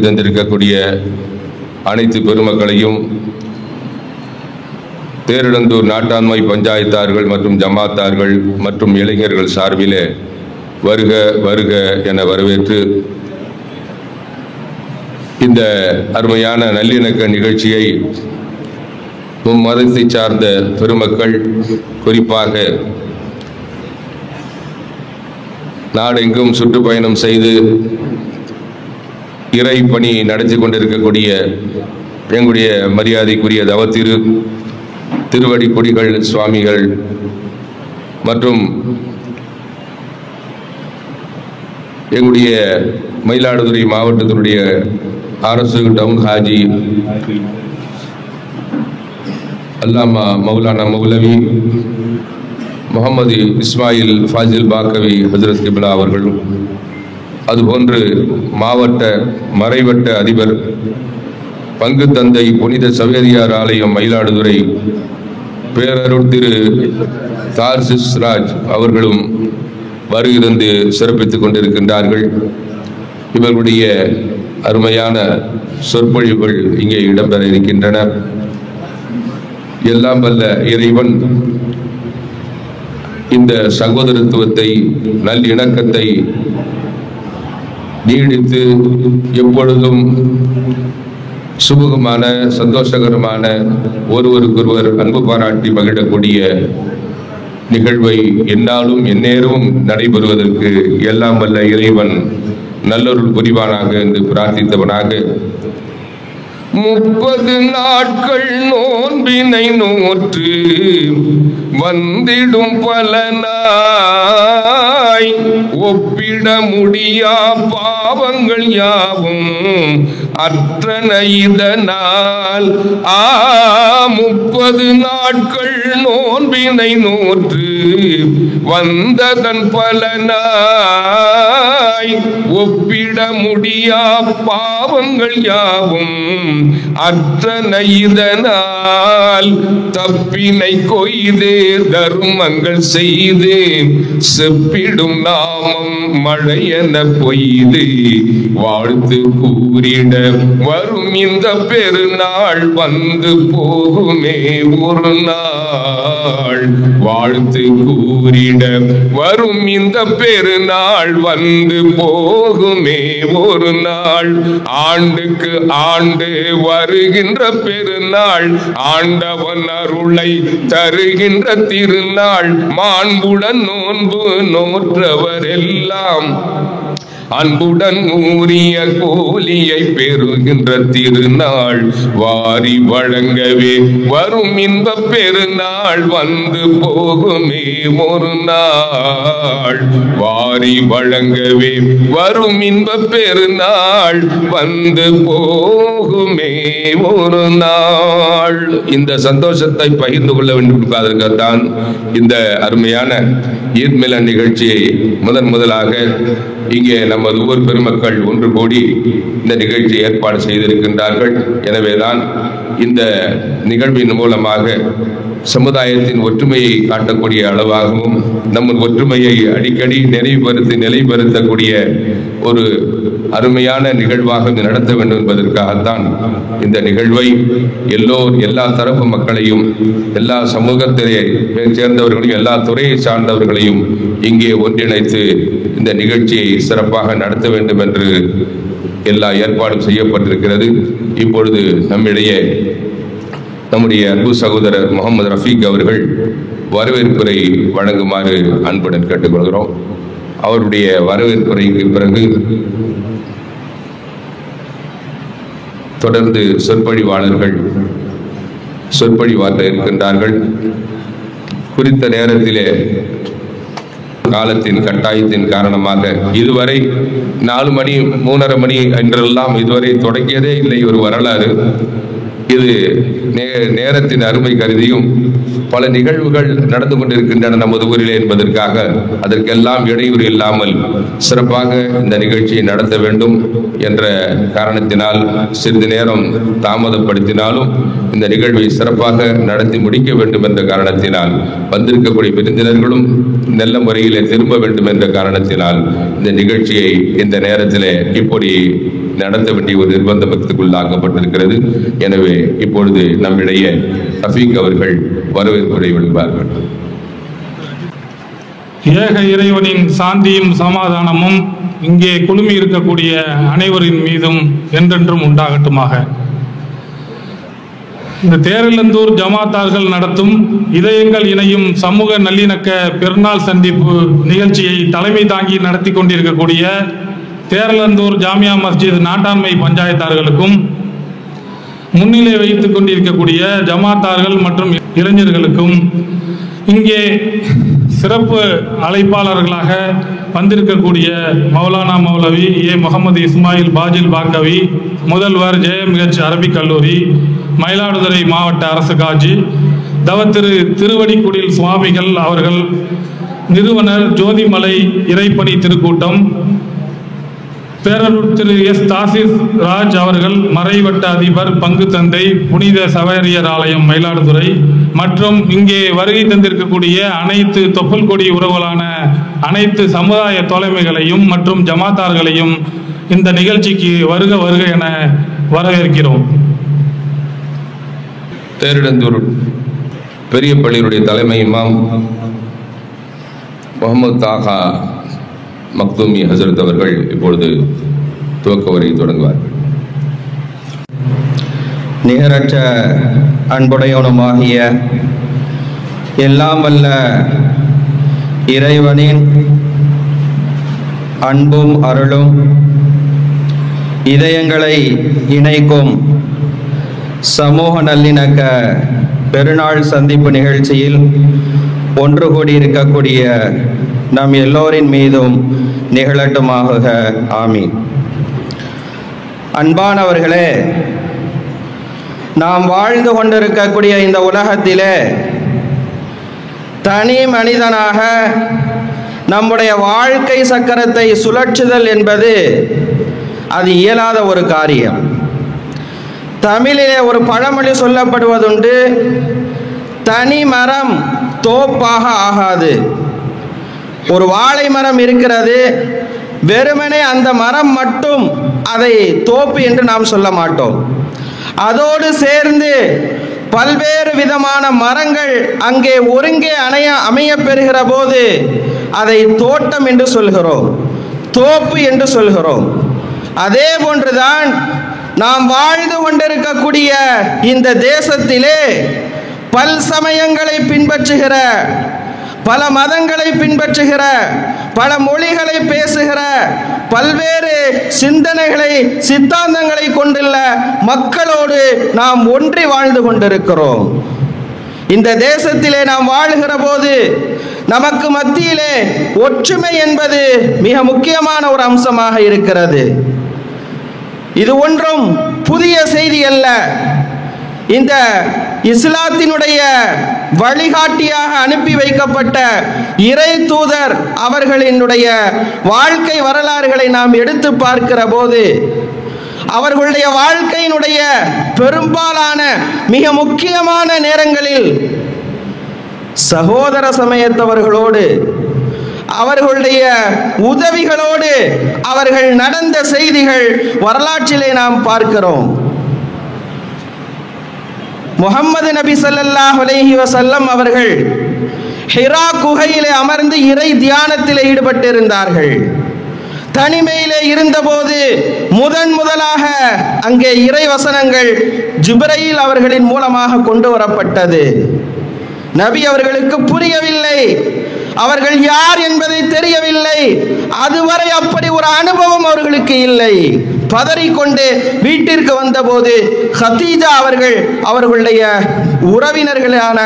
தந்திருக்கக்கூடிய அனைத்து பெருமக்களையும் தேரிழந்தூர் நாட்டாண்மை பஞ்சாயத்தார்கள் மற்றும் ஜமாத்தார்கள் மற்றும் இளைஞர்கள் சார்பிலே வருக வருக என வரவேற்று இந்த அருமையான நல்லிணக்க நிகழ்ச்சியை மதத்தை சார்ந்த பெருமக்கள், குறிப்பாக நாடெங்கும் சுற்றுப்பயணம் செய்து இறை பணி நடத்தி கொண்டிருக்கக்கூடிய எங்களுடைய மரியாதைக்குரிய தவத்திரு திருவடி கொடிகள் சுவாமிகள் மற்றும் எங்களுடைய மயிலாடுதுறை மாவட்டத்தினுடைய அரசு டவுன் ஹாஜி அல்லாமா மௌலானா மௌலவி முகமது இஸ்மாயில் ஃபாசில் பாக்கவி ஹஜ்ரத் கிப்லா அவர்களும், அதுபோன்று மாவட்ட மறைவட்ட அதிபர் பங்கு தந்தை புனித சவேரியார் ஆலயம் மயிலாடுதுறை பேரருள் திரு தார்சிஸ் ராஜ் அவர்களும் வருகிறது சிறப்பித்துக் கொண்டிருக்கின்றார்கள். இவர்களுடைய அருமையான சொற்பொழிவுகள் இங்கே இடம்பெற இருக்கின்றன. எல்லாம் வல்ல இறைவன் இந்த சகோதரத்துவத்தை, நல்லிணக்கத்தை நீடித்து எப்பொழுதும் சுமூகமான சந்தோஷகரமான ஒருவருக்கொருவர் அன்பு பாராட்டி மகிழக்கூடிய நிகழ்வை எந்நாளும் எந்நேரமும் நடைபெறுவதற்கு எல்லாம் வல்ல இறைவன் நல்லொருள் புரிவானாக என்று பிரார்த்தித்தவனாக 30 நாட்கள் நோன்பினை நோற்று வந்திடும் பலனாய் ஒப்பிட முடியா பாவங்கள் யாவும் அற்றன இதனால் 30 நாட்கள் நோன்பினை நோற்று வந்ததன் பலனாய் ஒப்பிட முடியா பாவங்கள் யாவும் அற்றன இதனால் தப்பினை கொய்தே தர்மங்கள் செய்து செப்பிடும் நாமம் மழையென பொய்து வாழ்த்து கூறிட வரும் இந்த பெருநாள் வந்து போகுமே ஒரு நாள். வாழ்த்து கூறிட வரும் இந்த பெருநாள் வந்து போகுமே ஒரு நாள். ஆண்டுக்கு ஆண்டு வருகின்ற பெருநாள், ஆண்டவன் அருளை தருகின்ற திருநாள். மாண்புடன் நோன்பு நோற்றவர் எல்லாம் அன்புடன் ஊறிய கூலியை பெறுகின்ற திருநாள். வாரி வழங்கவே வரும் இன்ப பெருநாள் வந்து போகுமே ஒரு நாள். வாரி வழங்கவே வரும் இன்ப பெருநாள் வந்து போகுமே ஒரு நாள். இந்த சந்தோஷத்தை பகிர்ந்து கொள்ள வேண்டும் என்பதற்காகத்தான் இந்த அருமையான ஈத் மிலாத் நிகழ்ச்சியை முதலாக இங்கே நமது ஊர் பெருமக்கள் ஒன்று கூடி இந்த நிகழ்ச்சி ஏற்பாடு செய்திருக்கின்றார்கள். எனவேதான் இந்த நிகழ்வின் மூலமாக சமுதாயத்தின் ஒற்றுமையை காட்டக்கூடிய அளவாகவும் நம்ம ஒற்றுமையை அடிக்கடி நிலைப்படுத்தக்கூடிய ஒரு அருமையான நிகழ்வாக நடத்த வேண்டும் என்பதற்காகத்தான் இந்த நிகழ்வை எல்லா தரப்பு மக்களையும், எல்லா சமூகத்திலே சேர்ந்தவர்களையும், எல்லா துறையை சார்ந்தவர்களையும் இங்கே ஒன்றிணைத்து இந்த நிகழ்ச்சியை சிறப்பாக நடத்த வேண்டும் என்று எல்லா ஏற்பாடும் செய்யப்பட்டிருக்கிறது. இப்பொழுது நம்முடைய அன்பு சகோதரர் முகமது ரஃபீக் அவர்கள் வரவேற்புரை வழங்குமாறு அன்புடன் கேட்டுக்கொள்கிறோம். அவருடைய வரவேற்புரைக்கு பிறகு தொடர்ந்து சொற்பொழிவாளர்கள் சொற்பொழிவாற்ற இருக்கின்றார்கள். குறித்த நேரத்திலே காலத்தின் கட்டாயத்தின் காரணமாக இதுவரை 4 மணி 3:30 மணி என்றெல்லாம் இதுவரை தொடங்கியதே இல்லை ஒரு வரலாறு. இது நேரத்தின் அருமை கருதியும் பல நிகழ்வுகள் நடந்து கொண்டிருக்கின்றன நமது ஊரிலே என்பதற்காக அதற்கெல்லாம் இடையூறு இல்லாமல் சிறப்பாக இந்த நிகழ்ச்சியை நடத்த வேண்டும் என்ற காரணத்தினால் சிறிது நேரம் தாமதப்படுத்தினாலும் இந்த நிகழ்வை சிறப்பாக நடத்தி முடிக்க வேண்டும் என்ற காரணத்தினால் வந்திருக்கக்கூடிய விருந்தினர்களும் நல்ல முறையிலே திரும்ப வேண்டும் என்ற காரணத்தினால் இந்த நிகழ்ச்சியை இந்த நேரத்திலே இப்படி நடத்த வேண்டிய ஒரு நிர்பந்தத்துக்குள்ளாக்கப்பட்டிருக்கிறது. எனவே இப்பொழுது நம்மிடையே ரஃபீக் அவர்கள் வரவேற்புரை வழங்குவார்கள். ஏக இறைவனின் சாந்தியும் சமாதானமும் இங்கே குழுமி இருக்கக்கூடிய அனைவரின் மீதும் என்றென்றும் உண்டாகட்டுமாக. இந்த தேரிழந்தூர் ஜமாத்தார்கள் நடத்தும் இதயங்கள் இணையும் சமூக நல்லிணக்க பெருநாள் சந்திப்பு நிகழ்ச்சியை தலைமை தாங்கி நடத்தி கொண்டிருக்கக்கூடிய தேரிழந்தூர் ஜாமியா மஸ்ஜித் நாட்டாண்மை பஞ்சாயத்தார்களுக்கும், முன்னிலை வைத்துக் கொண்டிருக்கக்கூடிய ஜமாத்தார்கள் மற்றும் இளைஞர்களுக்கும், இங்கே சிறப்பு அழைப்பாளர்களாக வந்திருக்கக்கூடிய மௌலானா மௌலவி ஏ முகமது இஸ்மாயில் பாஜில் பாக்கவி, முதல்வர் JMH அரபிக் கல்லூரி, மயிலாடுதுறை மாவட்ட அரசு காஜி, தவத்திரு திருவடிக்குடில் சுவாமிகள் அவர்கள், நிறுவனர் ஜோதிமலை இறைப்பணி திருக்கூட்டம், பேரூர் திரு எஸ் தாசிஸ் ராஜ் அவர்கள், மறைவட்ட அதிபர் பங்கு தந்தை புனித சவேரியர் ஆலயம் மயிலாடுதுறை, மற்றும் இங்கே வருகை தந்திருக்கக்கூடிய அனைத்து தொப்புள் கொடி உறவுகளான அனைத்து சமுதாய தோழமைகளையும் மற்றும் ஜமாத்தார்களையும் இந்த நிகழ்ச்சிக்கு வருக வருக என வரவேற்கிறோம். தேரிழந்தூர் பெரிய பள்ளியினுடைய தலைமை இமாம் முகமது தாகா மக்தூமி ஹசரத் அவர்கள் இப்பொழுது துவக்க உரை தொடங்குவார்கள். நிகரற்ற அன்புடையவனுமாகிய எல்லாம் வல்ல இறைவனின் அன்பும் அருளும் இதயங்களை இணைக்கும் சமூக நல்லிணக்க பெருநாள் சந்திப்பு நிகழ்ச்சியில் ஒன்று கூடியிருக்கக்கூடிய நம் எல்லோரின் மீதும் நிகழட்டுமாக. ஆமீன். அன்பானவர்களே, நாம் வாழ்ந்து கொண்டிருக்கக்கூடிய இந்த உலகத்திலே தனி மனிதனாக நம்முடைய வாழ்க்கை சக்கரத்தை சுழற்றுதல் என்பது அது இயலாத ஒரு காரியம். தமிழிலே ஒரு பழமொழி சொல்லப்படுவதுண்டு, தனி மரம் தோப்பாக ஆகாது. ஒரு வாழை மரம் இருக்கிறது, வெறுமனே அந்த மரம் மட்டும் அதை தோப்பு என்று நாம் சொல்ல மாட்டோம். அதோடு சேர்ந்து பல்வேறு விதமான மரங்கள் அங்கே ஒருங்கே அமைய பெறுகிற போது அதை தோட்டம் என்று சொல்கிறோம், தோப்பு என்று சொல்கிறோம். அதே போன்றுதான் நாம் வாழ்ந்து கொண்டிருக்கக்கூடிய இந்த தேசத்திலே பல் சமயங்களை பின்பற்றுகிற, பல மதங்களை பின்பற்றுகிற, பல மொழிகளை பேசுகிற, பல்வேறு சிந்தனைகளை சித்தாந்தங்களை கொண்டுள்ள மக்களோடு நாம் ஒன்றி வாழ்ந்து கொண்டிருக்கிறோம். இந்த தேசத்திலே நாம் வாழ்கிற போது நமக்கு மத்தியிலே ஒற்றுமை என்பது மிக முக்கியமான ஒரு அம்சமாக இருக்கிறது. இது ஒன்றும் புதிய செய்தி அல்ல. இந்த இஸ்லாத்தினுடைய வழிகாட்டியாக அனுப்பி வைக்கப்பட்ட இறை தூதர் அவர்களினுடைய வாழ்க்கை வரலாறுகளை நாம் எடுத்து பார்க்கிற போது அவர்களுடைய வாழ்க்கையினுடைய பெரும்பாலான மிக முக்கியமான நேரங்களில் சகோதர சமயத்தவர்களோடு, அவர்களுடைய உதவிகளோடு அவர்கள் நடந்த செய்திகள் வரலாற்றிலே நாம் பார்க்கிறோம். முஹம்மது நபி ஸல்லல்லாஹு அலைஹி வஸல்லம் அவர்கள் ஹிரா குகையிலே அமர்ந்து இறை தியானத்திலே ஈடுபட்டிருந்தார்கள். தனிமையிலே இருந்தபோது முதலாக அங்கே இறை வசனங்கள் ஜிப்ரீல் அவர்களின் மூலமாக கொண்டு வரப்பட்டது. நபி அவர்களுக்கு புரியவில்லை, அவர்கள் யார் என்பதை தெரியவில்லை. அதுவரை அப்படி ஒரு அனுபவம் அவர்களுக்கு இல்லை. பதறிக்கொண்டு வீட்டிற்கு வந்தபோது ஹதீஜா அவர்கள் அவர்களுடைய உறவினர்களான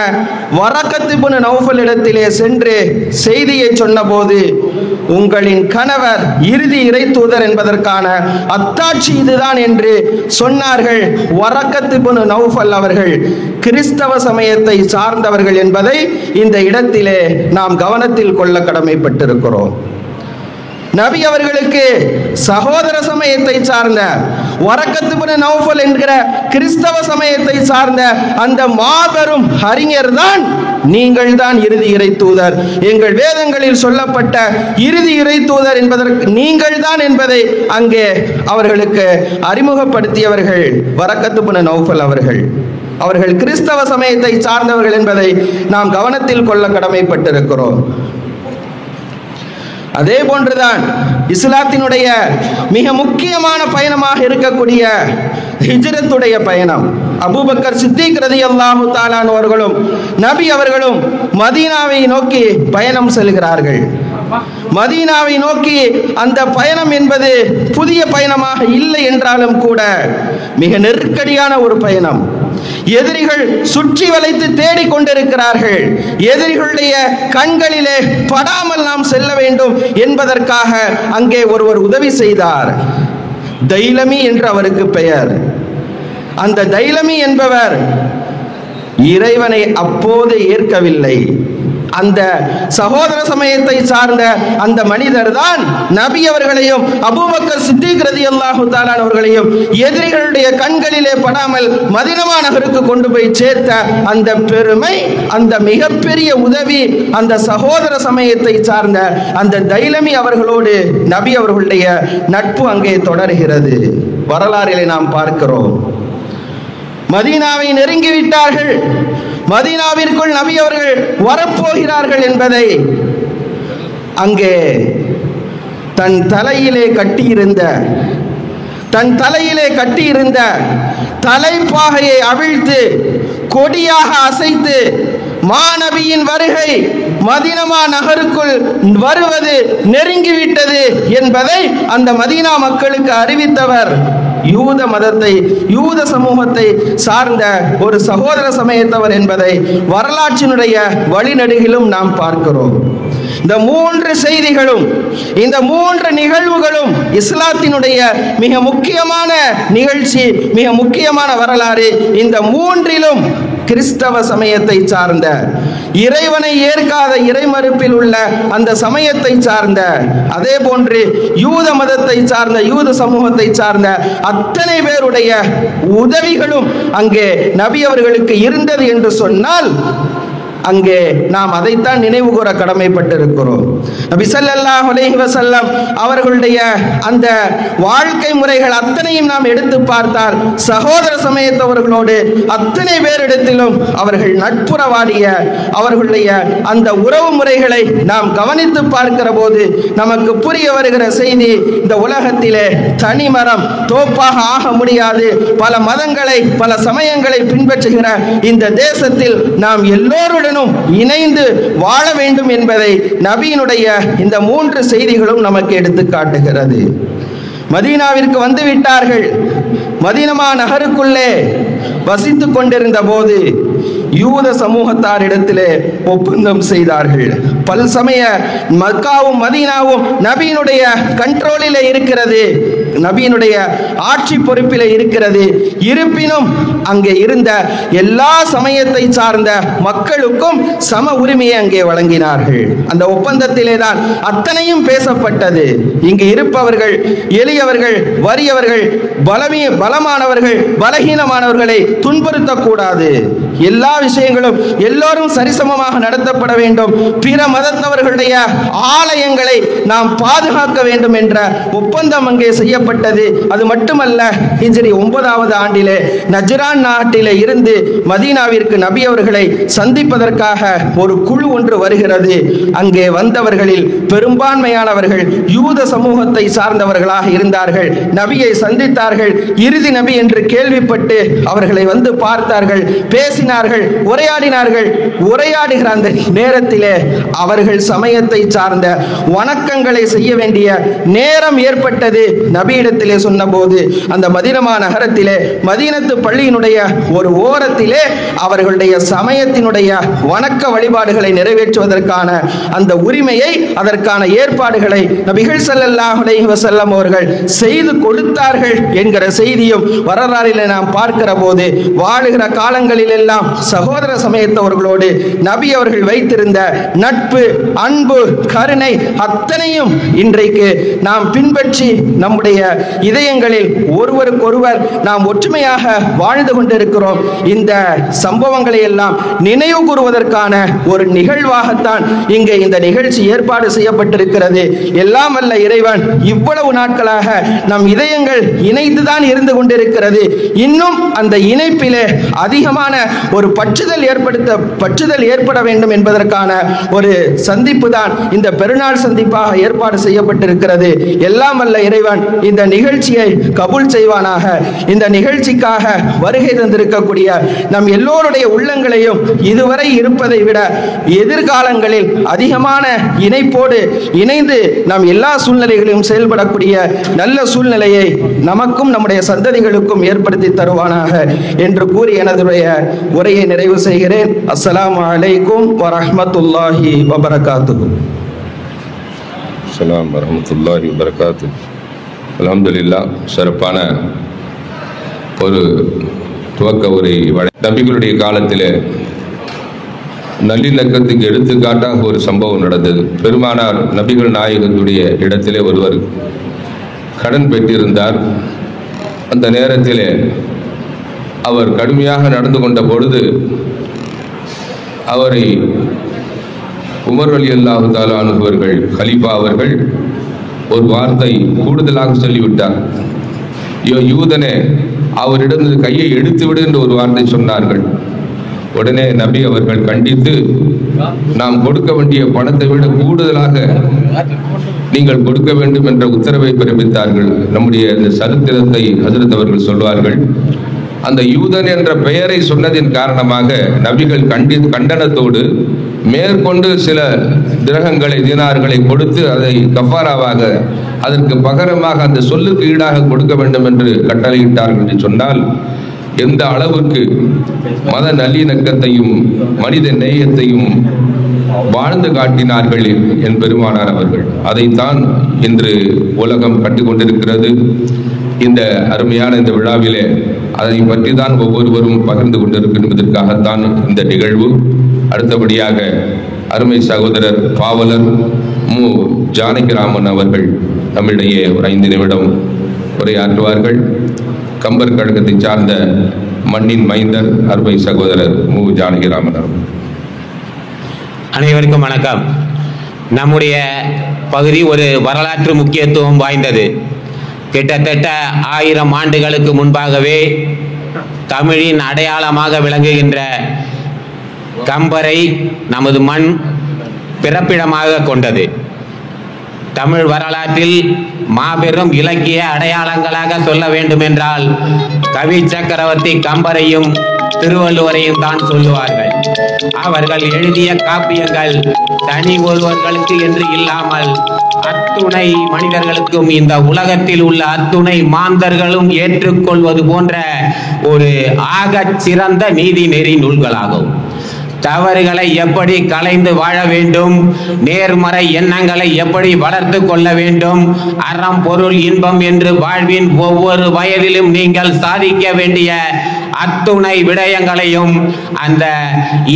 வரக்கத் இப்னு நௌஃபல் இடத்திலே சென்று செய்தியை சொன்னபோது, உங்களின் கணவர் இறுதி இறை தூதர் என்பதற்கான அத்தாட்சி இதுதான் என்று சொன்னார்கள். வரக்கத் இப்னு நௌஃபல் அவர்கள் கிறிஸ்தவ சமயத்தை சார்ந்தவர்கள் என்பதை இந்த இடத்திலே நாம் கவனத்தில் கொள்ள கடமைப்பட்டிருக்கிறோம். நபி அவர்களுக்கு சகோதர சமயத்தை சார்ந்த வரக்கத் இப்னு நௌஃபல் என்கிற கிறிஸ்தவ சமயத்தை சார்ந்த அந்த மாபெரும் அறிஞர் தான் நீங்கள் தான் இறுதி இறை தூதர், எங்கள் வேதங்களில் சொல்லப்பட்ட இறுதி இறை தூதர் என்பதற்கு நீங்கள் தான் என்பதை அங்கே அவர்களுக்கு அறிமுகப்படுத்தியவர்கள் வரக்கத் இப்னு நௌஃபல் அவர்கள். அவர்கள் கிறிஸ்தவ சமயத்தை சார்ந்தவர்கள் என்பதை நாம் கவனத்தில் கொள்ள கடமைப்பட்டிருக்கிறோம். அதே போன்றுதான் இஸ்லாத்தினுடைய மிக முக்கியமான பயணமாக இருக்கக்கூடிய ஹிஜ்ரத்துடைய பயணம். அபூபக்கர் சித்திக் ரலியல்லாஹு தஆலா அவர்களும் நபி அவர்களும் மதீனாவை நோக்கி பயணம் செல்கிறார்கள். மதீனாவை நோக்கி அந்த பயணம் என்பது புதிய பயணமாக இல்லை என்றாலும் கூட மிக நெருக்கடியான ஒரு பயணம். எதிரிகள் சுற்றி வளைத்து தேடிக் கொண்டிருக்கிறார்கள். எதிரிகளுடைய கண்களிலே படாமல் நாம் செல்ல வேண்டும் என்பதற்காக அங்கே ஒருவர் உதவி செய்தார். தைலமி என்று அவருக்கு பெயர். அந்த தைலமி என்பவர் இறைவனை அப்போது ஏற்கவில்லை. அந்த சகோதர சமயத்தை சார்ந்த அந்த மனிதர் தான் நபி அவர்களையும் அபூபக்கர் சித்திக் ரலியல்லாஹு தஆலா அவர்களையும் எதிரிகளுடைய கண்களிலே படாமல் மதீனா நகருக்கு கொண்டு போய் சேர்த்த அந்த பெருமை, அந்த மிகப்பெரிய உதவி அந்த சகோதர சமயத்தை சார்ந்த அந்த தைலமி அவர்களோடு நபி அவர்களுடைய நட்பு அங்கே தொடர்கிறது. வரலாறிலே நாம் பார்க்கிறோம். மதீனாவை நெருங்கிவிட்டார்கள். மதீனாவிற்குள் நபி அவர்கள் வரப்போகிறார்கள் என்பதை அங்கே தன் தலையிலே கட்டியிருந்த தலைப்பாகையை அவிழ்த்து கொடியாக அசைத்து மாநபியின் வருகை மதீனா நகருக்குள் வருவது நெருங்கிவிட்டது என்பதை அந்த மதீனா மக்களுக்கு அறிவித்தவர் யூத மதத்தை, யூத சமூகத்தை சார்ந்த ஒரு சகோதர சமயத்தவர் என்பதை வரலாற்றினுடைய வழிநெடுகிலும் நாம் பார்க்கிறோம். இந்த மூன்று செய்திகளும், இந்த மூன்று நிகழ்வுகளும் இஸ்லாத்தினுடைய மிக முக்கியமான நிகழ்ச்சி, மிக முக்கியமான வரலாறு. இந்த மூன்றிலும் கிறிஸ்தவ சமயத்தை சார்ந்த, இறைவனை ஏற்காத இறைமறுப்பில் உள்ள அந்த சமயத்தை சார்ந்த, அதே போன்று யூத மதத்தை சார்ந்த, யூத சமூகத்தை சார்ந்த அத்தனை பேருடைய உதவிகளும் அங்கே நபி அவர்களுக்கு இருந்தது என்று சொன்னால் அங்கே நாம் அதைத்தான் நினைவு கூற கடமைப்பட்டிருக்கிறோம். நபி ஸல்லல்லாஹு அலைஹி வஸல்லம் அவர்களுடைய அந்த வாழ்க்கை முறைகள் அத்தனையும் நாம் எடுத்து பார்த்தால் சகோதர சமயத்தவர்களோடு அத்தனை பேரிடத்திலும் அவர்கள் நட்புறவாடிய அவர்களுடைய அந்த உறவு முறைகளை நாம் கவனித்து பார்க்கிற போது நமக்கு புரிய வருகிற செய்தி, இந்த உலகத்திலே தனிமரம் தோப்பாக ஆக முடியாது. பல மதங்களை, பல சமயங்களை பின்பற்றுகிற இந்த தேசத்தில் நாம் எல்லோருடனும் இணைந்து வாழ வேண்டும் என்பதை நபியினுடைய இந்த மூன்று செய்திகளும் நமக்கு எடுத்து காட்டுகிறது. மதீனாவிற்கு வந்து விட்டார்கள். மதீனா நகருக்குள்ளே வசித்துக் கொண்டிருந்த போது யூத சமூகத்தாரிடத்திலே ஒப்பந்தம் செய்தார்கள். பல்சமய மக்காவும் மதீனாவும் நபியினுடைய கண்ட்ரோலிலே இருக்கிறது, நபியினுடைய ஆட்சி பொறுப்பிலே இருக்கிறது. இருப்பினும் அங்கே இருந்த எல்லா சமயத்தை சார்ந்த மக்களுக்கும் சம உரிமையை அங்கே வழங்கினார்கள். அந்த ஒப்பந்தத்திலே தான் அத்தனையும் பேசப்பட்டது. இங்கு இருப்பவர்கள் எளியவர்கள், வறியவர்கள், பலமானவர்கள், பலகீனமானவர்களை துன்புறுத்தக்கூடாது. எல்லா விஷயங்களும் எல்லோரும் சரிசமமாக நடத்தப்பட வேண்டும். பிற மதத்தவர்களுடைய ஆலயங்களை நாம் பாதுகாக்க வேண்டும் என்ற ஒப்பந்தம் அங்கே செய்யப்பட்டது. அது மட்டுமல்ல, ஹிஜ்ரி 9வது ஆண்டிலே நஜ்ரான் நாட்டிலே இருந்து மதீனாவிற்கு நபி அவர்களை சந்திப்பதற்காக ஒரு குழு ஒன்று வருகிறது. அங்கே வந்தவர்களில் பெரும்பான்மையானவர்கள் யூத சமூகத்தை சார்ந்தவர்களாக இருந்தார்கள். நபியை சந்தித்தார்கள். இறுதி நபி என்று கேள்விப்பட்டு அவர்களை வந்து பார்த்தார்கள், பேசினார்கள், உரையாடினார்கள். உரையாடுகிற அந்த நேரத்திலே அவர்கள் சமயத்தை சார்ந்த வணக்கங்களை செய்ய வேண்டிய நேரம் ஏற்பட்டது. நபியிடத்திலே சொன்னபோது அந்த மதீனா நகரத்திலே மதீனத்து பள்ளியினுடைய ஒரு ஓரத்திலே அவர்களுடைய சமயத்தினுடைய வணக்க வழிபாடுகளை நிறைவேற்றுவதற்கான அந்த உரிமையை, அதற்கான ஏற்பாடுகளை நபிகள் ஸல்லல்லாஹு அலைஹி வஸல்லம் அவர்கள் செய்து கொடுத்தார்கள் என்கிற செய்தியும் வரலாறிலே நாம் பார்க்கிற போது, வாழுகிற காலங்களில் எல்லாம் எல்லாம் சகோதர சமயத்தவர்களோடு நபி அவர்கள் வைத்திருந்த நட்பு, அன்பு, கருணை அத்தனையும் இன்றைக்கு நாம் பின்பற்றி நம்முடைய இதயங்களில் ஒருவருக்கொருவர் நாம் ஒற்றுமையாக வாழ்ந்து கொண்டிருக்கிறோம். இந்த சம்பவங்களை எல்லாம் நினைவு கூறுவதற்கான ஒரு நிகழ்வாகத்தான் இங்கே இந்த நிகழ்ச்சி ஏற்பாடு செய்யப்பட்டிருக்கிறது. எல்லாம் வல்ல இறைவன் இவ்வளவு நாட்களாக நம் இதயங்கள் இணைந்துதான் இருந்து கொண்டிருக்கிறது. இன்னும் அந்த இணைப்பிலே அதிகமான ஒரு பற்றுதல் ஏற்பட வேண்டும் என்பதற்கான ஒரு சந்திப்பு தான் இந்த பெருநாள் சந்திப்பாக ஏற்பாடு செய்யப்பட்டிருக்கிறது. எல்லாம் வல்ல இறைவன் இந்த நிகழ்ச்சியை கபூல் செய்வானாக. இந்த நிகழ்ச்சிக்காக வருகை தந்திருக்கக்கூடிய நம் எல்லோருடைய உள்ளங்களையும் இதுவரை இருப்பதை விட எதிர்காலங்களில் அதிகமான இணைப்போடு இணைந்து நாம் எல்லா சூழ்நிலைகளையும் செயல்படக்கூடிய நல்ல சூழ்நிலையை நமக்கும் நம்முடைய சந்ததிகளுக்கும் ஏற்படுத்தி தருவானாக என்று கூறி எனதுடைய உரையை நிறைவு செய்கிறேன். அஸ்ஸலாமு அலைக்கும் வரஹ்மத்துல்லாஹி வபரகாத்துஹு. அஸ்ஸலாமு வரஹ்மத்துல்லாஹி வபரகாத்துஹு. அல்ஹம்துலில்லாஹ். சிறப்பான ஒரு துவக்க உரை. நபிகளுடைய காலத்தில் நல்லிணக்கத்துக்கு எடுத்துக்காட்டாக ஒரு சம்பவம் நடந்தது. பெருமானார் நபிகள் நாயகத்துடைய இடத்திலே ஒருவர் கடன் பெற்றிருந்தார். அந்த நேரத்தில் அவர் கடுமையாக நடந்து கொண்ட பொழுது அவரை உமர் ரலியல்லாஹு தஆலா அன்ஹு அவர்கள், கலீஃபா அவர்கள் ஒரு வார்த்தை கூடுதலாக சொல்லிவிட்டார். யூதனே, அவரிடம் கையை எடுத்து விடு என்று ஒரு வார்த்தை சொன்னார்கள். உடனே நபி அவர்கள் கண்டித்து, நாம் கொடுக்க வேண்டிய பணத்தை விட கூடுதலாக நீங்கள் கொடுக்க வேண்டும் என்ற உத்தரவை பிறப்பித்தார்கள். நம்முடைய இந்த சரித்திரத்தை ஹஜ்ரத் அவர்கள் சொல்வார்கள். அந்த யூதன் என்ற பெயரை சொன்னதின் காரணமாக நபிகள் கண்டனத்தோடு மேற்கொண்டு சில திரகங்களை, தினார்களை கொடுத்து அதை கஃபாராவாக, அதற்கு பகரமாக அந்த சொல்லுக்கு ஈடாக கொடுக்க வேண்டும் என்று கட்டளையிட்டார்கள் என்று சொன்னால், எந்த அளவுக்கு மத நல்லிணக்கத்தையும் மனித நேயத்தையும் வாழ்ந்து காட்டினார்கள் என் பெருமானார் அவர்கள். அதைத்தான் இன்று உலகம் கண்டுகொண்டிருக்கிறது. இந்த அருமையான இந்த விழாவிலே அதை பற்றி தான் ஒவ்வொருவரும் பகிர்ந்து கொண்டிருக்கின்றதற்காகத்தான் இந்த நிகழ்வு. அடுத்தபடியாக அருமை சகோதரர் பாவலர் மு ஜானகிராமன் அவர்கள் நம்மிடையே ஒரு 5 நிமிடம் உரையாற்றுவார்கள். கம்பர் கழகத்தை சார்ந்த மண்ணின் மைந்தர் அருமை சகோதரர் மு ஜானகிராமன் அவர்கள். அனைவருக்கும் வணக்கம். நம்முடைய பகுதி ஒரு வரலாற்று முக்கியத்துவம் வாய்ந்தது. கிட்டத்தட்ட 1000 ஆண்டுகளுக்கு முன்பாகவே தமிழின் அடையாளமாக விளங்குகின்ற கம்பரை நமது மண் பிறப்பிடமாக கொண்டது. தமிழ் வரலாற்றில் மாபெரும் இலக்கிய அடையாளங்களாக சொல்ல வேண்டும் என்றால் கவி சக்கரவர்த்தி கம்பரையும் திருவள்ளுவரையும் தான் சொல்லுவார்கள். அவர்கள் எழுதிய காப்பியங்கள் தனி ஒருவர்களுக்கு என்று இல்லாமல் அத்துணை மனிதர்களுக்கும், இந்த உலகத்தில் உள்ள அத்துணை மாந்தர்களும் ஏற்றுக்கொள்வது போன்ற ஒரு ஆகச் சிறந்த நீதி நெறி நூல்களாகும். தவறுகளை எப்படி களைந்து வாழ வேண்டும், நேர்மறை எண்ணங்களை எப்படி வளர்த்து கொள்ள வேண்டும், அறம் பொருள் இன்பம் என்று வாழ்வின் ஒவ்வொரு வயதிலும் நீங்கள் சாதிக்க வேண்டிய அத்துணை விடயங்களையும் அந்த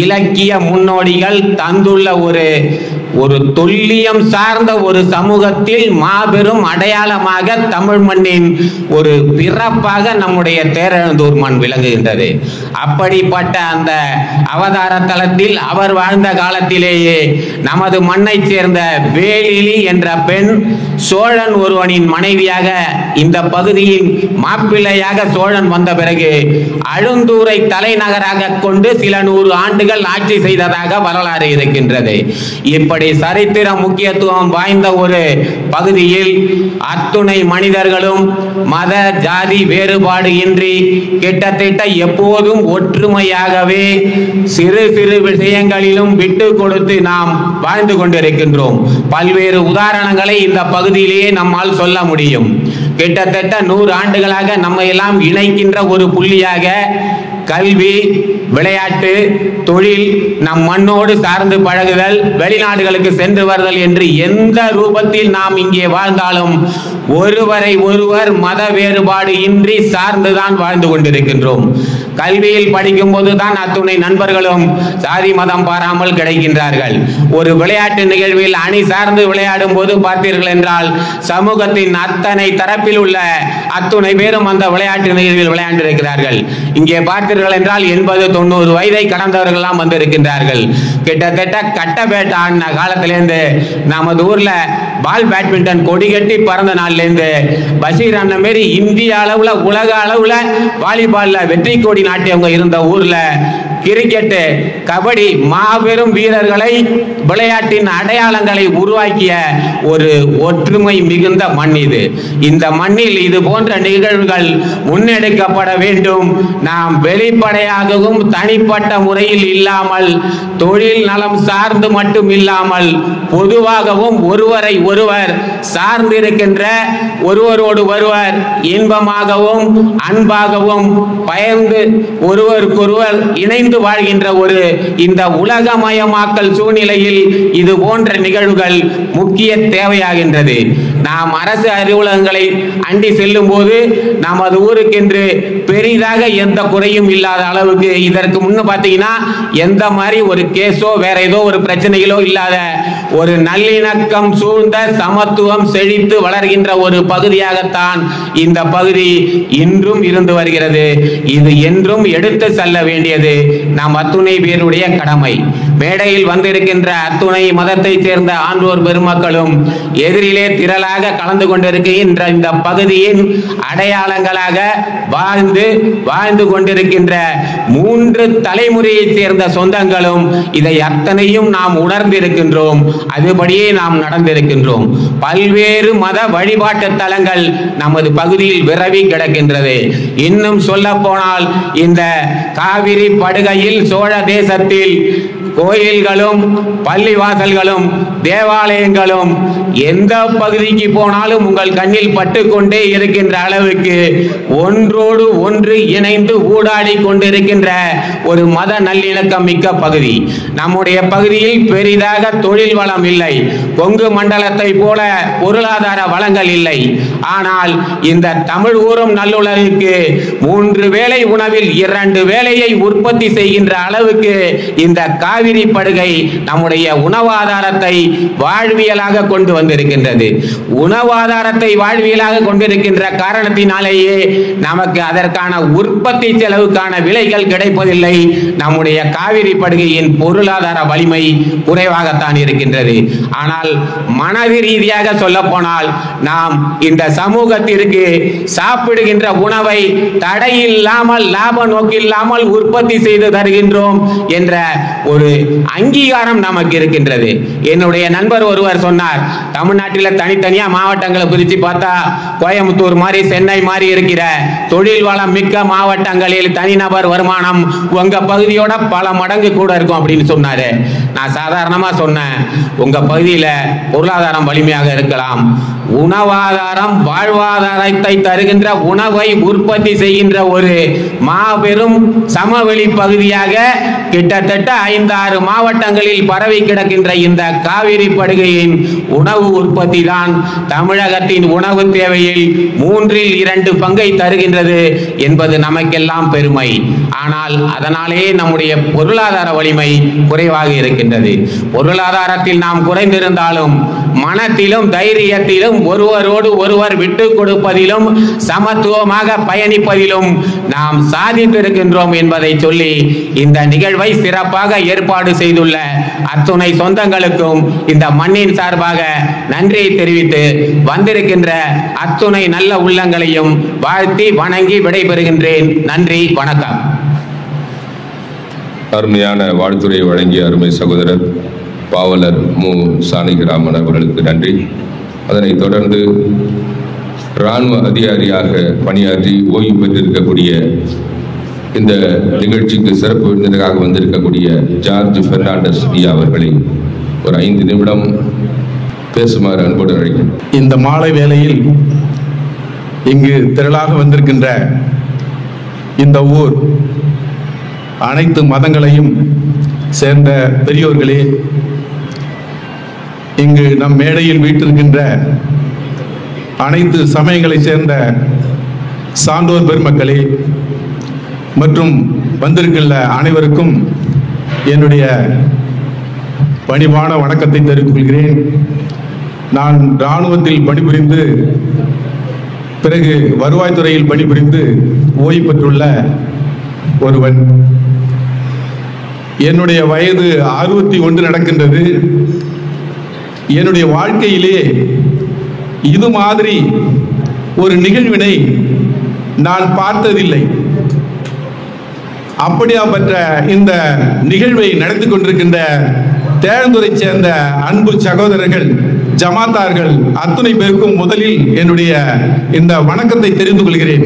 இலக்கிய முன்னோடிகள் தந்துள்ள ஒரு தொல்லியம் சார்ந்த ஒரு சமூகத்தில் மாபெரும் அடையாளமாக தமிழ் மண்ணின் ஒரு பிறப்பாக நம்முடைய தேரெழுந்தூர் மண் விளங்குகின்றது. அப்படிப்பட்ட அந்த அவதார தலத்தில் அவர் வாழ்ந்த காலத்திலேயே நமது மண்ணை சேர்ந்த வேலிலி என்ற பெண் சோழன் ஒருவனின் மனைவியாக இந்த பகுதியின் மாப்பிள்ளையாக சோழன் வந்த பிறகு அழுந்தூரை தலைநகராக கொண்டு சில 100 ஆண்டுகள் ஆட்சி செய்ததாக வரலாறு இருக்கின்றது. இப்படி சரித்திர முக்கியத்துவம் வாய்ந்த ஒரு பகுதியில் அத்துணை மனிதர்களும் மத ஜாதி வேறுபாடு இன்றி கிட்டத்தட்ட எப்போதும் ஒற்றுமையாகவே சிறு சிறு விஷயங்களிலும் விட்டு கொடுத்து நாம் வாழ்ந்து கொண்டிருக்கின்றோம். பல்வேறு உதாரணங்களை இந்த பகுதியிலேயே நம்மால் சொல்ல முடியும். கிட்டத்தட்ட 100 ஆண்டுகளாக நம்ம எல்லாம் இணைக்கின்ற ஒரு புள்ளியாக கல்வி, விளையாட்டு, தொழில், நம் மண்ணோடு சார்ந்து பழகுதல், வெளிநாடுகளுக்கு சென்று வருதல் என்று எந்த ரூபத்தில் நாம் இங்கே வாழ்ந்தாலும் ஒருவரை ஒருவர் மத வேறுபாடு இன்றி சார்ந்துதான் வாழ்ந்து கொண்டிருக்கின்றோம். கல்வியில் படிக்கும் போதுதான் அத்துணை நண்பர்களும் சாதி மதம் பாராமல் கிடைக்கின்றார்கள். ஒரு விளையாட்டு நிகழ்வில் அணி சார்ந்து விளையாடும் போது பார்த்தீர்கள் என்றால் சமூகத்தின் அத்தனை தரப்பில் உள்ள அத்துணை பேரும் அந்த விளையாட்டு நிகழ்வில் விளையாண்டிருக்கிறார்கள். இங்கே பார்த்தீர்கள் என்றால் 80-90 வயதை கடந்தவர்கள்லாம் வந்திருக்கின்றார்கள். கிட்டத்தட்ட கட்டபேட்டை ஆடின காலத்திலேருந்து நமது ஊர்ல பால் பேட்மிண்டன் கொடி கட்டி பறந்த நாள்லேருந்து பஷீர் அண்ணன் மாரி இந்திய அளவுல உலக அளவுல வாலிபால்ல வெற்றி கோடி நாட்டியவங்க இருந்த ஊர்ல கிரிக்கெட், கபடி மாபெரும் வீரர்களை, விளையாட்டின் அடையாளங்களை உருவாக்கிய ஒரு ஒற்றுமை மிகுந்த மண் இது. இந்த மண்ணில் இது போன்ற நிகழ்வுகள் முன்னெடுக்கப்பட வேண்டும். நாம் வெளிப்படையாகவும் தனிப்பட்ட முறையில் இல்லாமல், தொழில் நலம் சார்ந்து மட்டும் இல்லாமல் பொதுவாகவும் ஒருவரை ஒருவர் சார்ந்திருக்கின்ற, ஒருவரோடு ஒருவர் இன்பமாகவும் அன்பாகவும் பயந்து ஒருவருக்கொருவர் இணைந்து வாழ்கின்ற ஒரு இந்த உலகமயமாக்கல் சூழ்நிலையில் இது போன்ற நிகழ்வுகள் முக்கிய தேவையாகின்றது. நாம் அரசு அலுவலகங்களை அண்டி செல்லும் போது நமது ஊருக்கென்று பெரிதாக எந்த குறையும் இல்லாத அளவுக்கு இதற்கு முன்ன பார்த்தீங்கன்னா எந்த மாதிரி ஒரு கேஸோ வேற ஏதோ ஒரு பிரச்சனைகளோ இல்லாத ஒரு நல்லிணக்கம் சூழ்ந்த சமத்துவம் செழித்து வளர்கின்ற ஒரு பகுதியாகத்தான் இந்த பகுதி இன்றும் இருந்து வருகிறது. இது என்றும் எடுத்து செல்ல வேண்டியது நாம் அத்துணை பேருடைய கடமை. மேடையில் வந்திருக்கின்ற அத்துணை மதத்தை சேர்ந்த ஆன்றோர் பெருமக்களும் எதிரிலே திரளாக கலந்து கொண்டிருக்கின்ற இந்த பகுதியின் அடையாளங்களாக வாழ்ந்து கொண்டிருக்கின்ற 3 தலைமுறையை சேர்ந்த சொந்தங்களும் இதை அத்தனையும் நாம் உணர்ந்திருக்கின்றோம். அதுபடியே நாம் நடந்திருக்கின்றோம். பல்வேறு மத வழிபாட்டு தலங்கள் நமது பகுதியில் விரவி கிடக்கின்றது. இன்னும் சொல்ல போனால் இந்த காவிரி படுகையில் சோழ தேசத்தில் கோயில்களும் பள்ளிவாசல்களும் தேவாலயங்களும் எந்த பகுதிக்கு போனாலும் உங்கள் கண்ணில் பட்டுக்கொண்டே இருக்கின்ற அளவுக்கு ஒன்றோடு ஒன்று இணைந்து ஊடாடி கொண்டிருக்கின்ற ஒரு மத நல்லிணக்கம் மிக்க பகுதி. நம்முடைய பகுதியில் பெரிதாக தொழில் வளம் இல்லை, கொங்கு மண்டலத்தை போல பொருளாதார வளங்கள் இல்லை. ஆனால் இந்த தமிழ் ஊரும் நல்லுலகுக்கு 3 வேளை உணவில் 2 வேளையை உற்பத்தி செய்கின்ற அளவுக்கு இந்த காவிரி படுகை நம்முடைய உணவாதாரத்தை வாழ்வியலாக கொண்டு வந்திருக்கின்றது. உணவாதாரத்தை வாழ்வியலாக கொண்டிருக்கின்ற காரணத்தினாலேயே நமக்கு அதற்கான உற்பத்தி செலவுக்கான விலைகள் கிடைப்பதில்லை. நம்முடைய காவிரி படுகையின் பொருளாதார வலிமை குறைவாகத்தான் இருக்கின்றது. ஆனால் மனது ரீதியாக சொல்ல போனால் நாம் இந்த சமூகத்திற்கு சாப்பிடுகின்ற உணவை தடையில்லாமல் லாப நோக்கில்லாமல் உற்பத்தி செய்து தருகின்றோம் என்ற ஒரு அங்கீகாரம் நமக்கு இருக்கின்றது. என்னுடைய நண்பர் ஒருவர் சொன்னார், தமிழ்நாட்டில் தனித்தனியா மாவட்டங்களை பிரித்து பார்த்தா கோயம்புத்தூர் மாதிரி சென்னை மாதிரி இருக்கிற தொழில் வளம் மிக்க மாவட்டங்களில் தனிநபர் வருமானம் உங்க பகுதியோட பல மடங்கு கூட இருக்கும் அப்படின்னு சொன்னாரு. நான் சாதாரணமா சொன்னேன், உங்க பகுதியில பொருளாதாரம் வலிமையாக இருக்கலாம், உணவாதாரம் வாழ்வாதாரத்தை தருகின்ற உணவை உற்பத்தி செய்கின்ற ஒரு மாபெரும் சமவெளி பகுதியாக கிட்டத்தட்ட 5-6 மாவட்டங்களில் பரவி கிடக்கின்ற இந்த காவிரி படுகையின் உணவு உற்பத்தி தான் தமிழகத்தின் உணவு தேவையில் 3/2 பங்கை தருகின்றது என்பது நமக்கெல்லாம் பெருமை. ஆனால் அதனாலே நம்முடைய பொருளாதார வலிமை குறைவாக இருக்கின்றது. பொருளாதாரத்தில் நாம் குறைந்திருந்தாலும் மனத்திலும் தைரியத்திலும் ஒருவரோடு ஒருவர் விட்டு கொடுப்பதிலும் சமத்துவமாக பயணிப்பதிலும் நாம் சாதித்திருக்கின்றோம் என்பதை சொல்லி இந்த நிகழ்வை சிறப்பாக ஏற்பாடு செய்துள்ள அத்துணை சொந்தங்களுக்கும் இந்த மண்ணின் சார்பாக நன்றியை தெரிவித்து வந்திருக்கின்ற அத்துணை நல்ல உள்ளங்களையும் வாழ்த்தி வணங்கி விடைபெறுகின்றேன். நன்றி, வணக்கம். அருமையான வாழ்த்துறை வழங்கிய அருமை சகோதரர் பாவலர் மு. சாணிகிராமன் அவர்களுக்கு நன்றி. அதனைத் தொடர்ந்து இராணுவ அதிகாரியாக பணியாற்றி ஓய்வு பெற்றிருக்கக்கூடிய இந்த நிகழ்ச்சிக்கு சிறப்பு விருந்தினராக வந்திருக்கக்கூடிய ஜார்ஜ் பெர்னாண்டஸ் ஐயா அவர்களை ஒரு 5 நிமிடம் பேசுமாறு அன்போடு அழைக்கிறேன். இந்த மாலை வேளையில் இங்கு திரளாக வந்திருக்கின்ற இந்த ஊர் அனைத்து மதங்களையும் சேர்ந்த பெரியோர்களே, இங்கு நம் மேடையில் வீற்றிருக்கின்ற அனைத்து சமயங்களை சேர்ந்த சான்றோர் பெருமக்களே மற்றும் வந்திருக்கின்ற அனைவருக்கும் என்னுடைய பணிவான வணக்கத்தை தெரிவித்துக் கொள்கிறேன். நான் இராணுவத்தில் பணிபுரிந்து பிறகு வருவாய்த்துறையில் பணிபுரிந்து ஓய்வு பெற்றுள்ள ஒருவன். என்னுடைய வயது 61 நடக்கின்றது. என்னுடைய வாழ்க்கையிலே இது மாதிரி ஒரு நிகழ்வினை நான் பார்த்ததில்லை. அப்படியாப்பட்ட இந்த நிகழ்வை நடத்தி கொண்டிருக்கின்ற தேழந்துரை சேர்ந்த அன்பு சகோதரர்கள், ஜமாத்தார்கள் அத்துணை பேருக்கும் முதலில் என்னுடைய இந்த வணக்கத்தை தெரிந்து கொள்கிறேன்.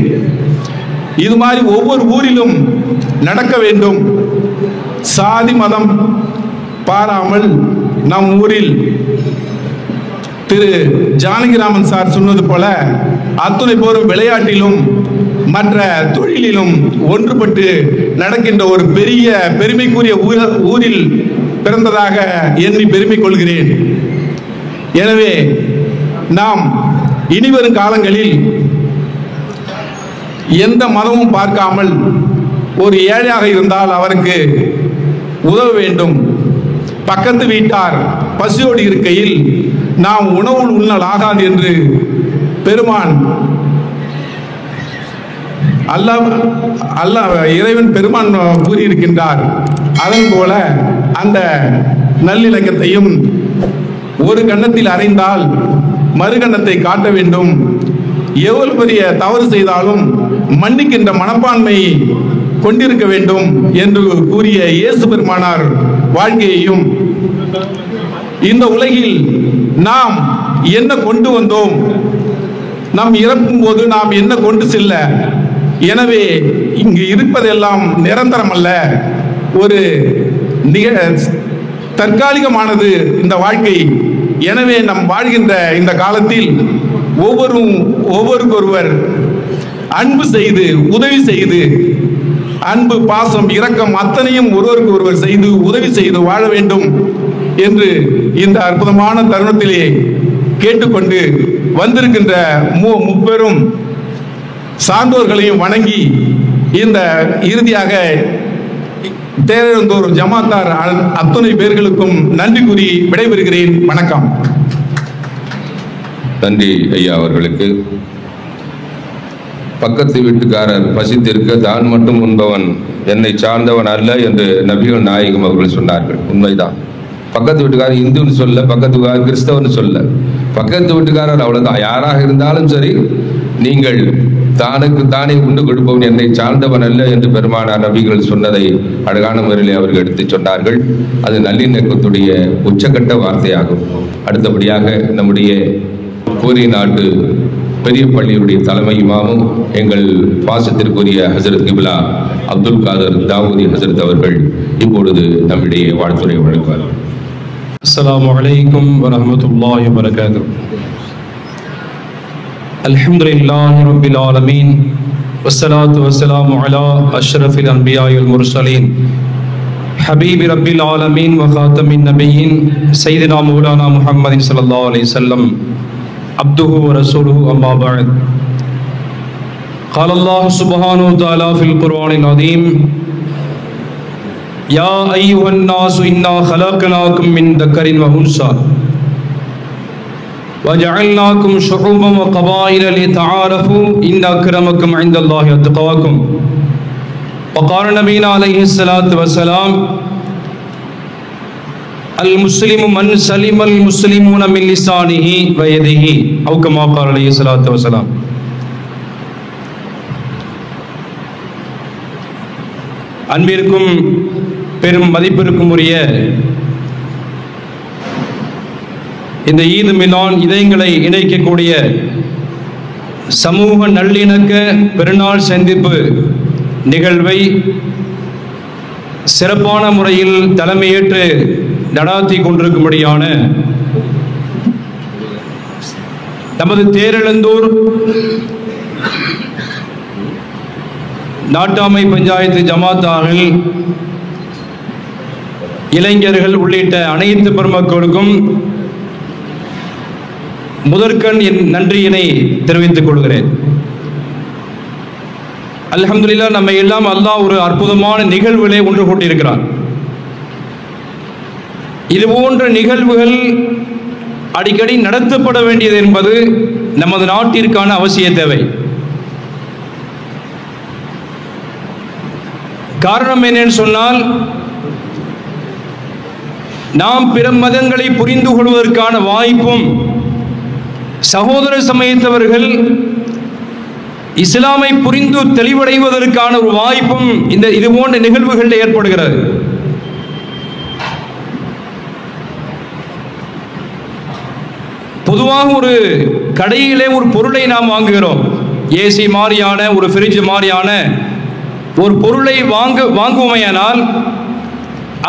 இது மாதிரி ஒவ்வொரு ஊரிலும் நடக்க வேண்டும். சாதி மதம் பாராமல் நம் ஊரில் திரு ஜானகிராமன் சார் சொன்னது போல அத்துணை பேரும் விளையாட்டிலும் மற்ற தொழிலிலும் ஒன்றுபட்டு நடக்கின்ற ஒரு பெரிய பெருமைக்குரிய ஊரில் பிறந்ததாக எண்ணி பெருமை கொள்கிறேன். எனவே நாம் இனிவரும் காலங்களில் எந்த மதமும் பார்க்காமல் ஒரு ஏழையாக இருந்தால் அவருக்கு உதவ வேண்டும். பக்கத்து வீட்டார் பசியோடு இருக்கையில் நாம் உணவு உண்ணல் ஆகாது என்று பெருமான் இறைவன் பெருமான் கூறியிருக்கின்றார். அதன் போல அந்த நல்லிணக்கத்தையும் ஒரு கன்னத்தில் அறைந்தால் மறு கன்னத்தை காட்ட வேண்டும். எவ்வளவு பெரிய தவறு செய்தாலும் மன்னிக்கின்ற மனப்பான்மை கொண்டிருக்க வேண்டும் என்று கூறிய இயேசு பெருமானார் வாழ்க்கையையும், இந்த உலகில் நாம் என்ன கொண்டு வந்தோம், நாம் இறக்கும் போது நாம் என்ன கொண்டு செல்ல, எனவே இங்கு இருப்பதெல்லாம் நிரந்தரம் அல்ல, ஒரு தற்காலிகமானது இந்த வாழ்க்கை. எனவே நம் வாழ்கின்ற இந்த காலத்தில் ஒவ்வொருவருக்கொருவர் அன்பு செய்து உதவி செய்து, அன்பு பாசம் இரக்கம் அத்தனையும் ஒருவருக்கு ஒருவர் செய்து உதவி செய்து வாழ வேண்டும் என்று இந்த அற்புதமான தருணத்திலே கேட்டுக்கொண்டு வந்திருக்கின்ற முப்பெரும் சான்றோர்களையும் வணங்கி இந்த இறுதியாக தேரந்தூர் ஜமாத்தார் அத்துணை பேர்களுக்கும் நன்றி கூறி விடைபெறுகிறேன். வணக்கம். நன்றி ஐயா அவர்களுக்கு. பக்கத்து வீட்டுக்காரர் பசித்திருக்க தான் மட்டும் உண்பவன் என்னை சார்ந்தவன் அல்ல என்று நபிகள் நாயகம் அவர்கள் சொன்னார்கள். உண்மைதான். பக்கத்து வீட்டுக்காரர் இந்துன்னு சொல்ல, பக்கத்து வீட்டுக்காரர் கிறிஸ்தவன்னு சொல்ல, பக்கத்து வீட்டுக்காரர் அவ்வளவுதான். யாராக இருந்தாலும் சரி, நீங்கள் தானுக்கு தானே உண்டு கொடுப்பவன் என்னை சார்ந்தவன் அல்ல என்று பெருமானார் நபிகள் சொன்னதை அழகான முறையில் அவர்கள் எடுத்து சொன்னார்கள். அது நல்லிணக்கத்துடைய உச்சகட்ட வார்த்தையாகும். அடுத்தபடியாக நம்முடைய கோரி நாட்டு பெரிய பள்ளியுடைய தலைமை இமாமும் எங்கள் பாசத்திற்குரிய ஹசரத் கிபிலா அப்துல் காதர் தாவூதி ஹசரத் அவர்கள் இப்பொழுது நம்மிடையே வாழ்த்துரை வழங்குவார். அஸ்ஸலாமு அலைக்கும் வரஹ்மத்துல்லாஹி வபரகாத்துஹு. அல்ஹம்துலில்லாஹி ரப்பில் ஆலமீன் வஸ்ஸலாத்து வஸ்ஸலாமு அலா அஷ்ரஃபில் அன்பியாஇல் முர்ஸலீன் ஹபீபி ரப்பில் ஆலமீன் வ காத்தமின் நபியின் சய்யிதினா மௌலானா முஹம்மதின் ஸல்லல்லாஹு அலைஹி வஸல்லம் அப்துஹு வ ரசூலுஹு அம்மா பஅத். قال الله سبحانه وتعالى في القرآن العظيم يا أيها الناس إنا خلقناكم من ذكر وأنثى وجعلناكم شعوبا وقبائل لتعارفوا إن أكرمكم عند الله أتقاكم. وقال نبينا عليه الصلاة والسلام المسلم من سلم المسلمون من لسانه ويده أو كما قال عليه الصلاة والسلام. அன்பிற்கும் பெரும் மதிப்பிற்கும் உரிய இந்த ஈது மிலான் இதயங்களை இணைக்கக்கூடிய சமூக நல்லிணக்க பெருநாள் சந்திப்பு நிகழ்வை சிறப்பான முறையில் தலைமையேற்று நடாத்தி கொண்டிருக்கும்படியான நமது தேரெழுந்தூர் நாட்டாமை பஞ்சாயத்து ஜமாத்தார்கள், இளைஞர்கள் உள்ளிட்ட அனைத்து பெருமக்களுக்கும் முதற்கண் என் நன்றியினை தெரிவித்துக் கொள்கிறேன். அல்ஹம்துலில்லாஹ், நம்மை எல்லாம் அல்லாஹ் ஒரு அற்புதமான நிகழ்வுகளை ஒன்று கூட்டியிருக்கிறார். இது போன்ற நிகழ்வுகள் அடிக்கடி நடத்தப்பட வேண்டியது என்பது நமது நாட்டிற்கான அவசிய தேவை. காரணம் என்னன்னு சொன்னால், நாம் பிற மதங்களை புரிந்து கொள்வதற்கான வாய்ப்பும், சகோதர சமயத்தவர்கள் இஸ்லாமை புரிந்து தெளிவடைவதற்கான ஒரு வாய்ப்பும் இது போன்ற நிகழ்வுகளில் ஏற்படுகிறது. பொதுவாக ஒரு கடையிலே ஒரு பொருளை நாம் வாங்குகிறோம். ஏசி மாதிரியான, ஒரு ஃப்ரிட்ஜ் மாதிரியான ஒரு பொருளை வாங்குவோமையானால்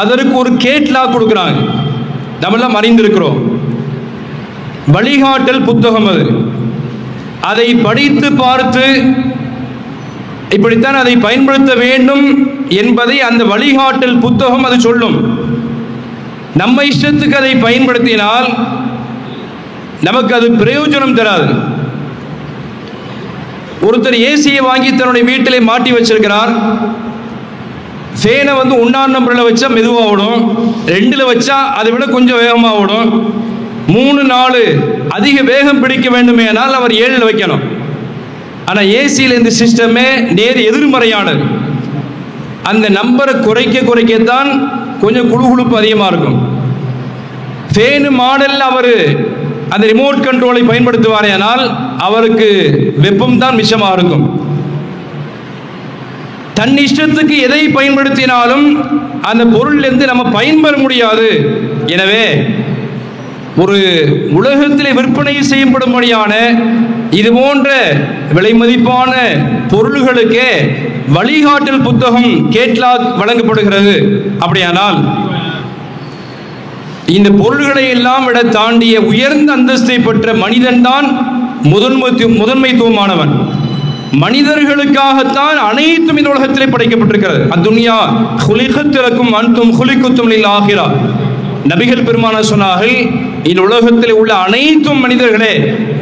அதற்கு ஒரு கேட்லாக் கொடுக்குறாங்க. நம்மெல்லாம் அறிந்திருக்கிறோம். வழிகாட்டல் புத்தகம் அது. அதை படித்து பார்த்து இப்படித்தான் அதை பயன்படுத்த வேண்டும் என்பதை அந்த வழிகாட்டல் புத்தகம் அது சொல்லும். நம்ம இஷ்டத்துக்கு அதை பயன்படுத்தினால் நமக்கு அது பிரயோஜனம் தராது. ஒருத்தர் ஏசியை வாங்கி தன்னுடைய வீட்டிலே மாட்டி வச்சிருக்கிறார். ஃபேனை 1ஆம் நம்பரில் வச்சா மெதுவாக ஓடும், 2ல் வச்சா அதை விட கொஞ்சம் வேகமாக ஓடும், 3, 4 அதிக வேகம் பிடிக்க வேண்டுமேனால் அவர் 7ல் வைக்கணும். ஆனால் ஏசியில் இந்த சிஸ்டமே நேர் எதிர்மறையானது. அந்த நம்பரை குறைக்கத்தான் கொஞ்சம் குழுகுழுப்பு அதிகமாக இருக்கும். ஃபேனு மாடலில் அவர் அந்த ரிமோட் கண்ட்ரோலை பயன்படுத்துவாரேனால் அவருக்கு வெப்பம் தான் மிச்சமாக இருக்கும். தன் இஷ்டத்துக்கு எதை பயன்படுத்தினாலும் அந்த பொருளிலிருந்து நம்ம பயன்பெற முடியாது. எனவே ஒரு உலகத்திலே விற்பனை செய்யப்படும்படியான இது போன்ற விலை மதிப்பான பொருள்களுக்கே வழிகாட்டல் புத்தகம் கேட்லாக் வழங்கப்படுகிறது. அப்படியானால் இந்த பொருள்களை எல்லாம் விட தாண்டிய உயர்ந்த அந்தஸ்தை பெற்ற மனிதன்தான் முதன்மைத்துவமானவன். மனிதர்களுக்காகத்தான் அனைத்தும் இந்த உலகத்திலே படைக்கப்பட்டிருக்கிறது. அத்துன்யா குலிகத் லக்கும் அன்தும் குலிகுத்தும் லில் ஆகிரா. நபிகள் பெருமானார் சொன்னார்கள், இந்த உலகத்தில் உள்ள அனைத்தும் மனிதர்களே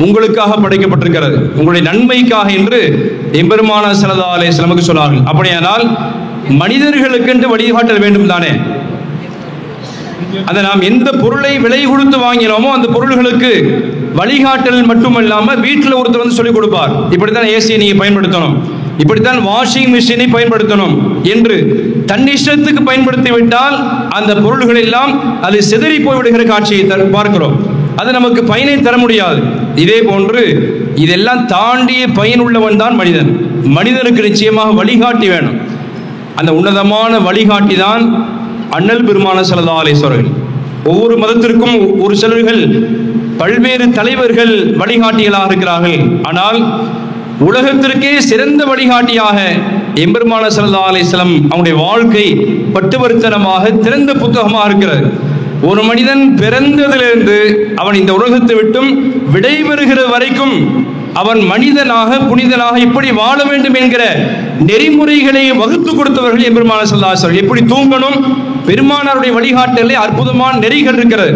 உங்களுக்காக படைக்கப்பட்டிருக்கிறது, உங்களுடைய நன்மைக்காக என்று எம்பெருமானார் ஸல்லல்லாஹு அலைஹி வஸல்லம் சொன்னார்கள். அப்படியானால் மனிதர்களுக்கென்று வழிகாட்டல் வேண்டும் தானே? அதை நாம் எந்த பொருளை விலை கொடுத்து வாங்கினோமோ அந்த பொருள்களுக்கு வழிகாட்டல் மட்டுமல்லாமல் வீட்டில் ஒருத்தர் சொல்லிக் கொடுப்பார், இப்படித்தான் ஏசியை நீங்க பயன்படுத்தணும், இப்படித்தான் வாஷிங் மிஷினை பயன்படுத்தணும் என்று தன் இஷ்டத்துக்கு பயன்படுத்தி விட்டால் அந்த பொருள்கள் எல்லாம் அது சிதறி போய்விடுகிற காட்சியை பார்க்கிறோம். அது நமக்கு பயனை தர முடியாது. இதே போன்று இதெல்லாம் தாண்டிய பயனுள்ளவன் தான் மனிதன். மனிதனுக்கு நிச்சயமாக வழிகாட்டி வேணும். அந்த உன்னதமான வழிகாட்டி தான் அண்ணல் பெருமானார் ஸல்லல்லாஹு அலைஹி வஸல்லம். ஒவ்வொரு மதத்திற்கும் ஒரு சிலர்கள் பல்வேறு தலைவர்கள் வழிகாட்டிகளாக இருக்கிறார்கள். ஆனால் உலகத்திற்கே சிறந்த வழிகாட்டியாக எம்பெருமானார் ஸல்லல்லாஹு அலைஹி வஸல்லம் அவனுடைய வாழ்க்கை பட்டுவர்த்தனமாக திறந்த புத்தகமாக இருக்கிறது. ஒரு மனிதன் பிறந்ததிலிருந்து அவன் இந்த உலகத்தை விட்டும் விடைபெறுகிற வரைக்கும் அவன் மனிதனாக புனிதனாக எப்படி வாழ வேண்டும் என்கிற நெறிமுறைகளை வகுத்து கொடுத்தவர்கள் எம்பெருமானார் ஸல்லல்லாஹு அலைஹி வஸல்லம். எப்படி தூங்கணும், பெருமானாருடைய வழிகாட்டலே அற்புதமான நெறிகள் இருக்கிறது.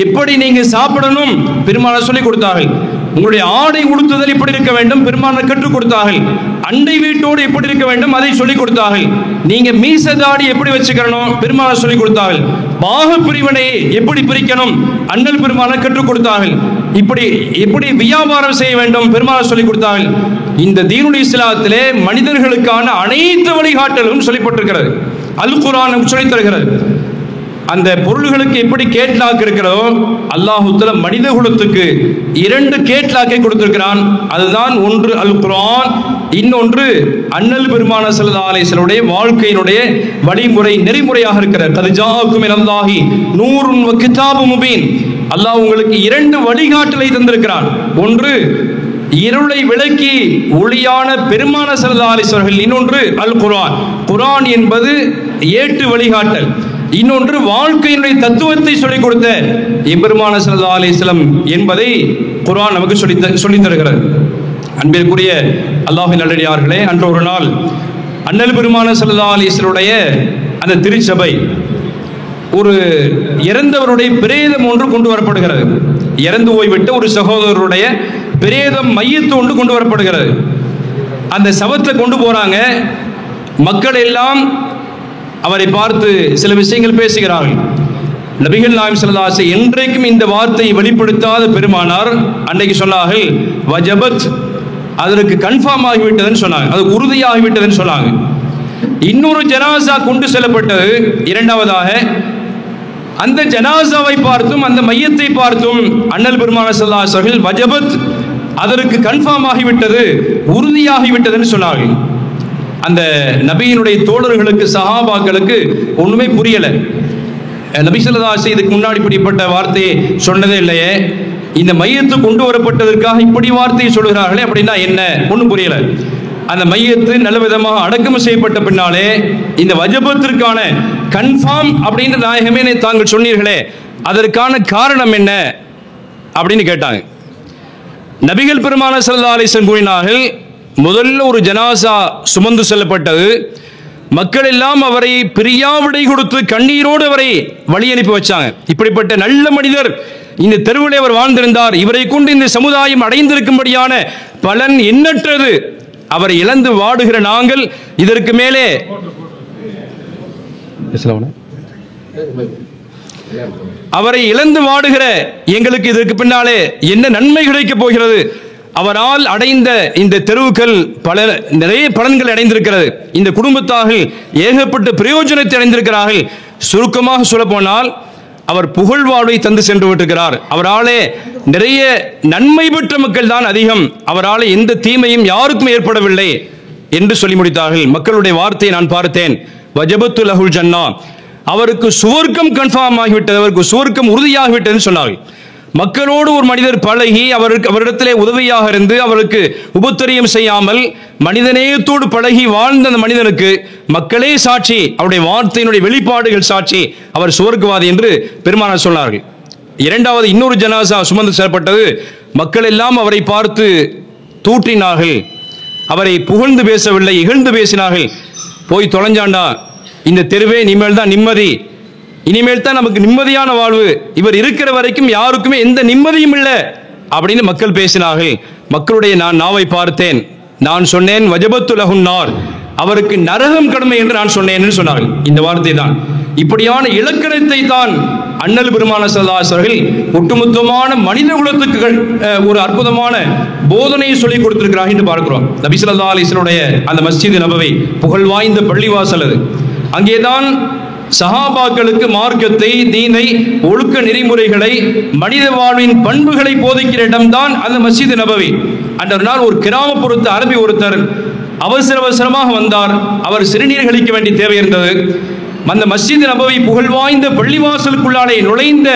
எப்படி நீங்க சாப்பிடணும் பெருமானார் சொல்லிக் கொடுத்தார்கள். உங்களுடைய ஆடை உடுத்துதல் எப்படி இருக்க வேண்டும் பெருமானார் கற்றுக் கொடுத்தார்கள். அண்டை வீட்டோடு எப்படி இருக்க வேண்டும் அதை சொல்லிக் கொடுத்தார்கள். நீங்க மீசதாடி எப்படி வச்சுக்கணும் பெருமானார் சொல்லிக் கொடுத்தார்கள். பாக பிரிவினை எப்படி பிரிக்கணும் அண்ணல் பெருமானார் கற்றுக் கொடுத்தார்கள். எப்படி வியாபாரம் செய்ய வேண்டும் பெருமானார் சொல்லிக் கொடுத்தார்கள். இந்த தீனுல் இஸ்லாத்திலே மனிதர்களுக்கான அனைத்து வழிகாட்டலும் சொல்லப்பட்டிருக்கிறது. அல் குர்ஆன் சொல்லித் தருகிறது. அந்த பொருள்களுக்கு எப்படி கேட்லாக் இருக்கிறதோ அல்லாஹ் தஆலா மனித குலத்துக்கு 2 கேட்லாக்கை கொடுத்திருக்கிறான். அதுதான் ஒன்று அல் குர்ஆன், இன்னொன்று அண்ணல் பெருமானார் ஸல்லல்லாஹு அலைஹி வஸல்லம் வாழ்க்கையினுடைய வழிமுறை நெறிமுறையாக இருக்கிறது. கத் ஜாஅக்கும் மினல்லாஹி நூருன் வ கிதாபும் முபீன். அல்லாஹ் உங்களுக்கு 2 வழிகாட்டலை தந்திருக்கிறான். ஒன்று இருளை விளக்கி ஒளியான பெருமானார் ஸல்லல்லாஹு அலைஹி வஸல்லம், இன்னொன்று அல் குர்ஆன். குர்ஆன் என்பது ஏட்டு வழிகாட்டல், இன்னொன்று வாழ்க்கையினுடைய தத்துவத்தை சொல்லிக் கொடுத்த எம்பெருமானார் ஸல்லல்லாஹு அலைஹி வஸல்லம் என்பதை குர்ஆன் நமக்கு சொல்லித் தருகிறது. அன்பிற்குரிய அல்லாஹ்வின் நல்லடியார்களே, அன்று ஒரு நாள் அண்ணல் பெருமான ஸல்லல்லாஹு அலைஹி வஸல்லுடைய அந்த திருச்சபை ஒரு இறந்தவருடைய பிரேதம் ஒன்று கொண்டு வரப்படுகிறது. இறந்து போய்விட்ட ஒரு சகோதரருடைய பிரேதம் மையத்து ஒன்று கொண்டு வரப்படுகிறது. அந்த சவத்தை கொண்டு போறாங்க. மக்கள் எல்லாம் அவரை பார்த்து சில விஷயங்கள் பேசுகிறார்கள். நபிகள் நாயகம் ஸல்லல்லாஹு அலைஹி வஸல்லம் என்றைக்கும் இந்த வார்த்தையை வெளிப்படுத்தாத பெருமானார் அன்றைக்கு சொன்னார்கள், வஜபத், அதற்கு கன்ஃபார்ம் ஆகிவிட்டதுன்னு சொன்னாங்க, அது உறுதியாகிவிட்டதுன்னு சொன்னாங்க. இன்னொரு ஜனாசா கொண்டு செல்லப்பட்டது. இரண்டாவதாக அந்த ஜனாசாவை பார்த்தும் அந்த மையத்தை பார்த்தும் அண்ணல் பெருமானார் ஸல்லல்லாஹு அலைஹி வஸல்லம் வஜபத், அதற்கு கன்ஃபார்ம் ஆகிவிட்டது, உறுதியாகிவிட்டதுன்னு சொன்னார்கள். அந்த நபியினுடைய தோழர்களுக்கு, சஹாபாக்களுக்கு ஒண்ணுமே புரியல. நபி ஸல்லல்லாஹு அலைஹி வஸல்லம் இதுக்கு முன்னாடி இப்படிப்பட்ட வார்த்தையை சொன்னதே இல்லையே, இந்த மையத்து கொண்டு வரப்பட்டதற்காக இப்படி வார்த்தையை சொல்கிறார்களே, அப்படின்னா என்ன, ஒன்றும் புரியல. அந்த மையத்து நல்ல விதமாக அடக்கம் செய்யப்பட்ட பின்னாலே இந்த வஜபத்திற்கான கன்ஃபார்ம் அப்படின்ற நாயகமே தாங்கள் சொன்னீர்களே, அதற்கான காரணம் என்ன அப்படின்னு கேட்டாங்க. நபிகள் பெருமானார் ஸல்லல்லாஹு அலைஹி வஸல்லம் கூறினார்கள், முதல்ல ஒரு ஜனாசா சுமந்து செல்லப்பட்டது. மக்கள் எல்லாம் அவரை பிரியாவிடை கொடுத்து கண்ணீரோடு அவரை வழி அனுப்பி வச்சாங்க. இப்படிப்பட்ட நல்ல மனிதர் இந்த தெருவிலே அவர் வாழ்ந்திருந்தார், இவரை கொண்டு இந்த சமுதாயம் அடைந்திருக்கும்படியான பலன் எண்ணற்றது. அவரை இழந்து வாடுகிற நாங்கள் இதற்கு மேலே அவரை இழந்து வாடுகிற எங்களுக்கு இதற்கு பின்னாலே என்ன நன்மை கிடைக்கப் போகிறது? அவரால் அடைந்த இந்த தெருவுகள் நிறைய பலன்கள் அடைந்திருக்கிறது. இந்த குடும்பத்தார்கள் ஏகப்பட்ட பிரயோஜனத்தை அடைந்திருக்கிறார்கள். சுருக்கமாக சொல்ல போனால் அவர் புகழ் வாழ்வை தந்து சென்று விட்டிருக்கிறார். அவராலே நிறைய நன்மை பெற்ற மக்கள் தான் அதிகம். அவரால் எந்த தீமையும் யாருக்கும் ஏற்படவில்லை என்று சொல்லி முடித்தார்கள். மக்களுடைய வார்த்தையை நான் பார்த்தேன், வஜபத்து லஹுல் ஜன்னா, அவருக்கு சுவர்க்கம் கன்ஃபார்ம் ஆகிவிட்டது, அவருக்கு சுவர்க்கம் உறுதியாகிவிட்டதுன்னு சொன்னார்கள். மக்களோடு ஒரு மனிதர் பழகி அவரிடத்திலே உதவியாக இருந்து அவருக்கு உபத்திரியம் செய்யாமல் மனிதநேயத்தோடு பழகி வாழ்ந்த அந்த மனிதனுக்கு மக்களே சாட்சி, அவருடைய வார்த்தையினுடைய வெளிப்பாடுகள் சாட்சி, அவர் சுவர்க்கவாதி என்று பெருமானார் சொன்னார்கள். இரண்டாவது இன்னொரு ஜனாசா சுமந்து செல்லப்பட்டது. மக்கள் எல்லாம் அவரை பார்த்து தூற்றினார்கள், அவரை புகழ்ந்து பேசவில்லை, இகழ்ந்து பேசினார்கள். போய் தொலைஞ்சாண்டா, இந்த தெருவே இனிமேல் தான் நிம்மதி, இனிமேல் தான் நமக்கு நிம்மதியான வாழ்வு, இவர் இருக்கிற வரைக்கும் யாருக்குமே எந்த நிம்மதியும் இல்லை அப்படின்னு மக்கள் பேசினார்கள். மக்களுடைய நான் நாவை பார்த்தேன், நான் சொன்னேன் வஜபத்து லஹுன் நார், அவருக்கு நரகம் கடமை என்று நான் சொன்னேன் என்று சொன்னார்கள். இந்த வார்த்தை தான், இப்படியான இலக்கணத்தை தான் அண்ணல் பெருமானார் ஸல்லல்லாஹு அலைஹி வஸல்லம் ஒட்டுமொத்தமான மனித குலத்துக்கு ஒரு அற்புதமான போதனையை சொல்லிக் கொடுத்திருக்கிறார்கள் என்று பார்க்கிறோம். நபி ஸல்லல்லாஹு அலைஹி வஸல்லம் அந்த மஸ்ஜித் நபவி புகழ் வாய்ந்த பள்ளிவாசல் அது. அங்கேதான் சஹாபாக்களுக்கு மார்க்கத்தை, தீனை, ஒழுக்க நெறிமுறைகளை, மனித வாழ்வின் பண்புகளை போதிக்கிற இடம்தான் அந்த மஸ்ஜித் நபவி. அன்ற நாள் ஒரு கிராமப்புறத்து அரபி ஒருத்தர் அவசரமாக வந்தார். அவர் சிறுநீர் கழிக்க வேண்டிய தேவை இருந்தது. அந்த மஸ்ஜித் நபவி புகழ் வாய்ந்த பள்ளிவாசலுக்குள்ளாலே நுழைந்த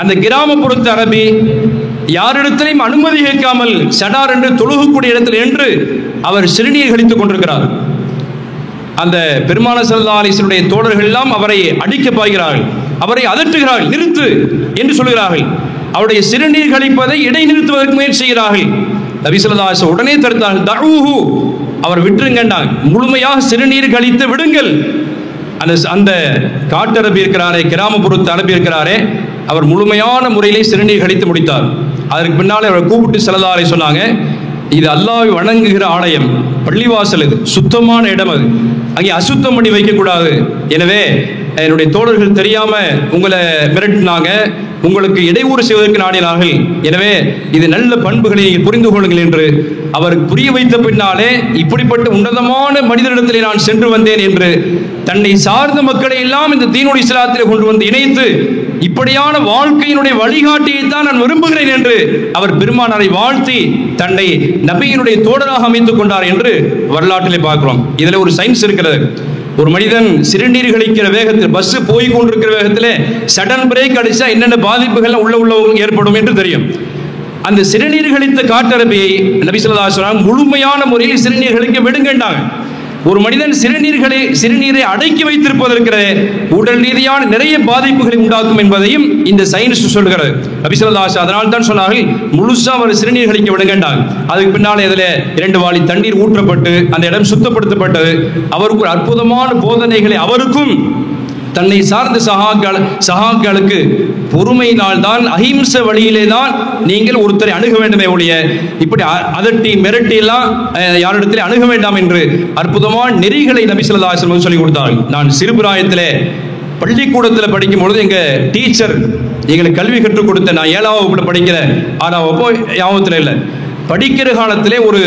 அந்த கிராமப்புறத்து அரபி யாரிடத்திலையும் அனுமதி கேட்காமல் சடார் என்று தொழுகக்கூடிய இடத்தில் என்று அவர் சிறுநீர் கழித்துக் கொண்டிருக்கிறார். அந்த பெருமானார் ஸல்லல்லாஹு அலைஹி வஸல்லம் தோழர்கள் எல்லாம் அவரை அடிக்க பாய்கிறார்கள், அவரை அதட்டுகிறார்கள், நிறுத்து என்று சொல்கிறார்கள். அவருடைய சிறுநீர் கழிப்பதை இடைநிறுத்துவதற்கு முயற்சி செய்கிறார்கள். நபி ஸல்லல்லாஹு அலைஹி வஸல்லம் உடனே தடுத்தார்கள், தஊஹு, அவர் விட்டுருங்கண்டாங்க, முழுமையாக சிறுநீர் கழித்து விடுங்கள். அந்த காட்டரபி இருக்கிறாரே, கிராமப்புறத்து அரபி இருக்கிறாரே, அவர் முழுமையான முறையிலே சிறுநீர் கழித்து முடித்தார். அதற்கு பின்னாலே அவரை கூப்பிட்டு ஸல்லல்லாஹு அலைஹி வஸல்லம் சொன்னாங்க, இது அல்லாஹ்வை வணங்குகிற ஆலயம், பள்ளிவாசல், இது சுத்தமான இடம், அது அங்கே அசுத்தம் பண்ணி வைக்கக்கூடாது. எனவே என்னுடைய தோழர்கள் தெரியாம உங்களை மிரட்டினாங்க, உங்களுக்கு இடையூறு செய்வதற்கு நாடினார்கள். எனவே இது நல்ல பண்புகளை நீங்கள் புரிந்து கொள்ளுங்கள் என்று அவருக்கு புரிய வைத்த பின்னாலே இப்படிப்பட்ட உன்னதமான மனிதனிடத்திலே நான் சென்று வந்தேன் என்று தன்னை சார்ந்த மக்களை எல்லாம் இந்த தீனுல் இஸ்லாத்திலே கொண்டு வந்து இணைத்து இப்படியான வாழ்க்கையினுடைய வழிகாட்டியை தான் நான் விரும்புகிறேன் என்று அவர் பெருமானாரை வாழ்த்தி தன்னை நபியினுடைய தோழராக அமைத்துக் கொண்டார் என்று வரலாற்றிலே பார்க்கிறோம். இதுல ஒரு சயின்ஸ் இருக்கிறது. ஒரு மனிதன் சிறுநீர் கழிக்கிற வேகத்தில், பஸ் போய் கொண்டிருக்கிற வேகத்தில் சடன் பிரேக் அடிச்சா என்னென்ன பாதிப்புகள் உள்ள ஏற்படும் என்று தெரியும். அந்த சிறுநீர் கழித்த காட்டரபியை நபி ஸல்லல்லாஹு அலைஹி வஸல்லம் முழுமையான முறையில் சிறுநீர் கழிக்க விடுங்கண்டாங்க. ஒரு மனிதன் சிறுநீரை அடக்கி வைத்திருப்பதற்கு உடல் ரீதியான நிறைய பாதிப்புகளை உண்டாக்கும் என்பதையும் இந்த சயின்ஸ் சொல்கிறது. நபி ஸல்லல்லாஹு அலைஹி வஸல்லம் அதனால் தான் சொன்னார்கள், முழுசா அவர் சிறுநீர் கழிக்க விடுங்கன்றாங்க. அதுக்கு பின்னாலே அதில் 2 வாளி தண்ணீர் ஊற்றப்பட்டு அந்த இடம் சுத்தப்படுத்தப்பட்டது. அவருக்கு ஒரு அற்புதமான போதனைகளை அவருக்கும் தன்னை சார்ந்த சகாக்களுக்கு பொறுமையினால் தான், அஹிம்சை வழியிலே தான் நீங்கள் ஒருத்தரை அணுக வேண்டுமே ஒழிய இப்படி அதட்டி மிரட்டி எல்லாம் யாரிடத்திலே அணுக வேண்டாம் என்று அற்புதமான நெறிகளை நபி ஸல்லல்லாஹு அலைஹி வஸல்லம் சொல்லிக் கொடுத்தார்கள். நான் சிறுபிராயத்திலே பள்ளிக்கூடத்தில் படிக்கும் பொழுது எங்க டீச்சர் எங்களுக்கு கல்வி கற்றுக் கொடுத்த, நான் 7ஆம் வகுப்புல படிக்கிறேன், 6ஆம் வகுப்பு ஞாபகத்தில் இல்லை, படிக்கிற காலத்திலே ஒரு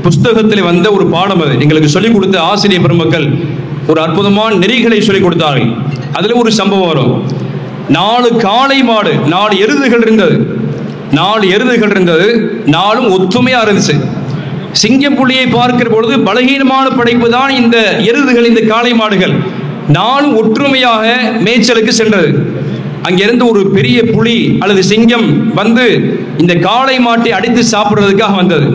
புஸ்தகத்தில் வந்த ஒரு பாடம் அது எங்களுக்கு சொல்லிக் கொடுத்த ஆசிரியர் பெருமக்கள் ஒரு அற்புதமான நெறிகளை சொல்லிக் கொடுத்தார்கள். அதுல ஒரு சம்பவம் வரும். 4 காளை மாடு, 4 எருதுகள் இருந்தது. 4 எருதுகள் இருந்தது. 4ம் ஒத்துமையா இருந்துச்சு. சிங்கம் புலியை பார்க்கிற பொழுது பலகீனமான படைப்பு தான் இந்த எருதுகள், இந்த காளை மாடுகள். 4ம் ஒற்றுமையாக மேய்ச்சலுக்கு சென்றது. அங்கிருந்து ஒரு பெரிய புலி அல்லது சிங்கம் வந்து இந்த காளை மாட்டை அடித்து சாப்பிடுறதுக்காக வந்தது.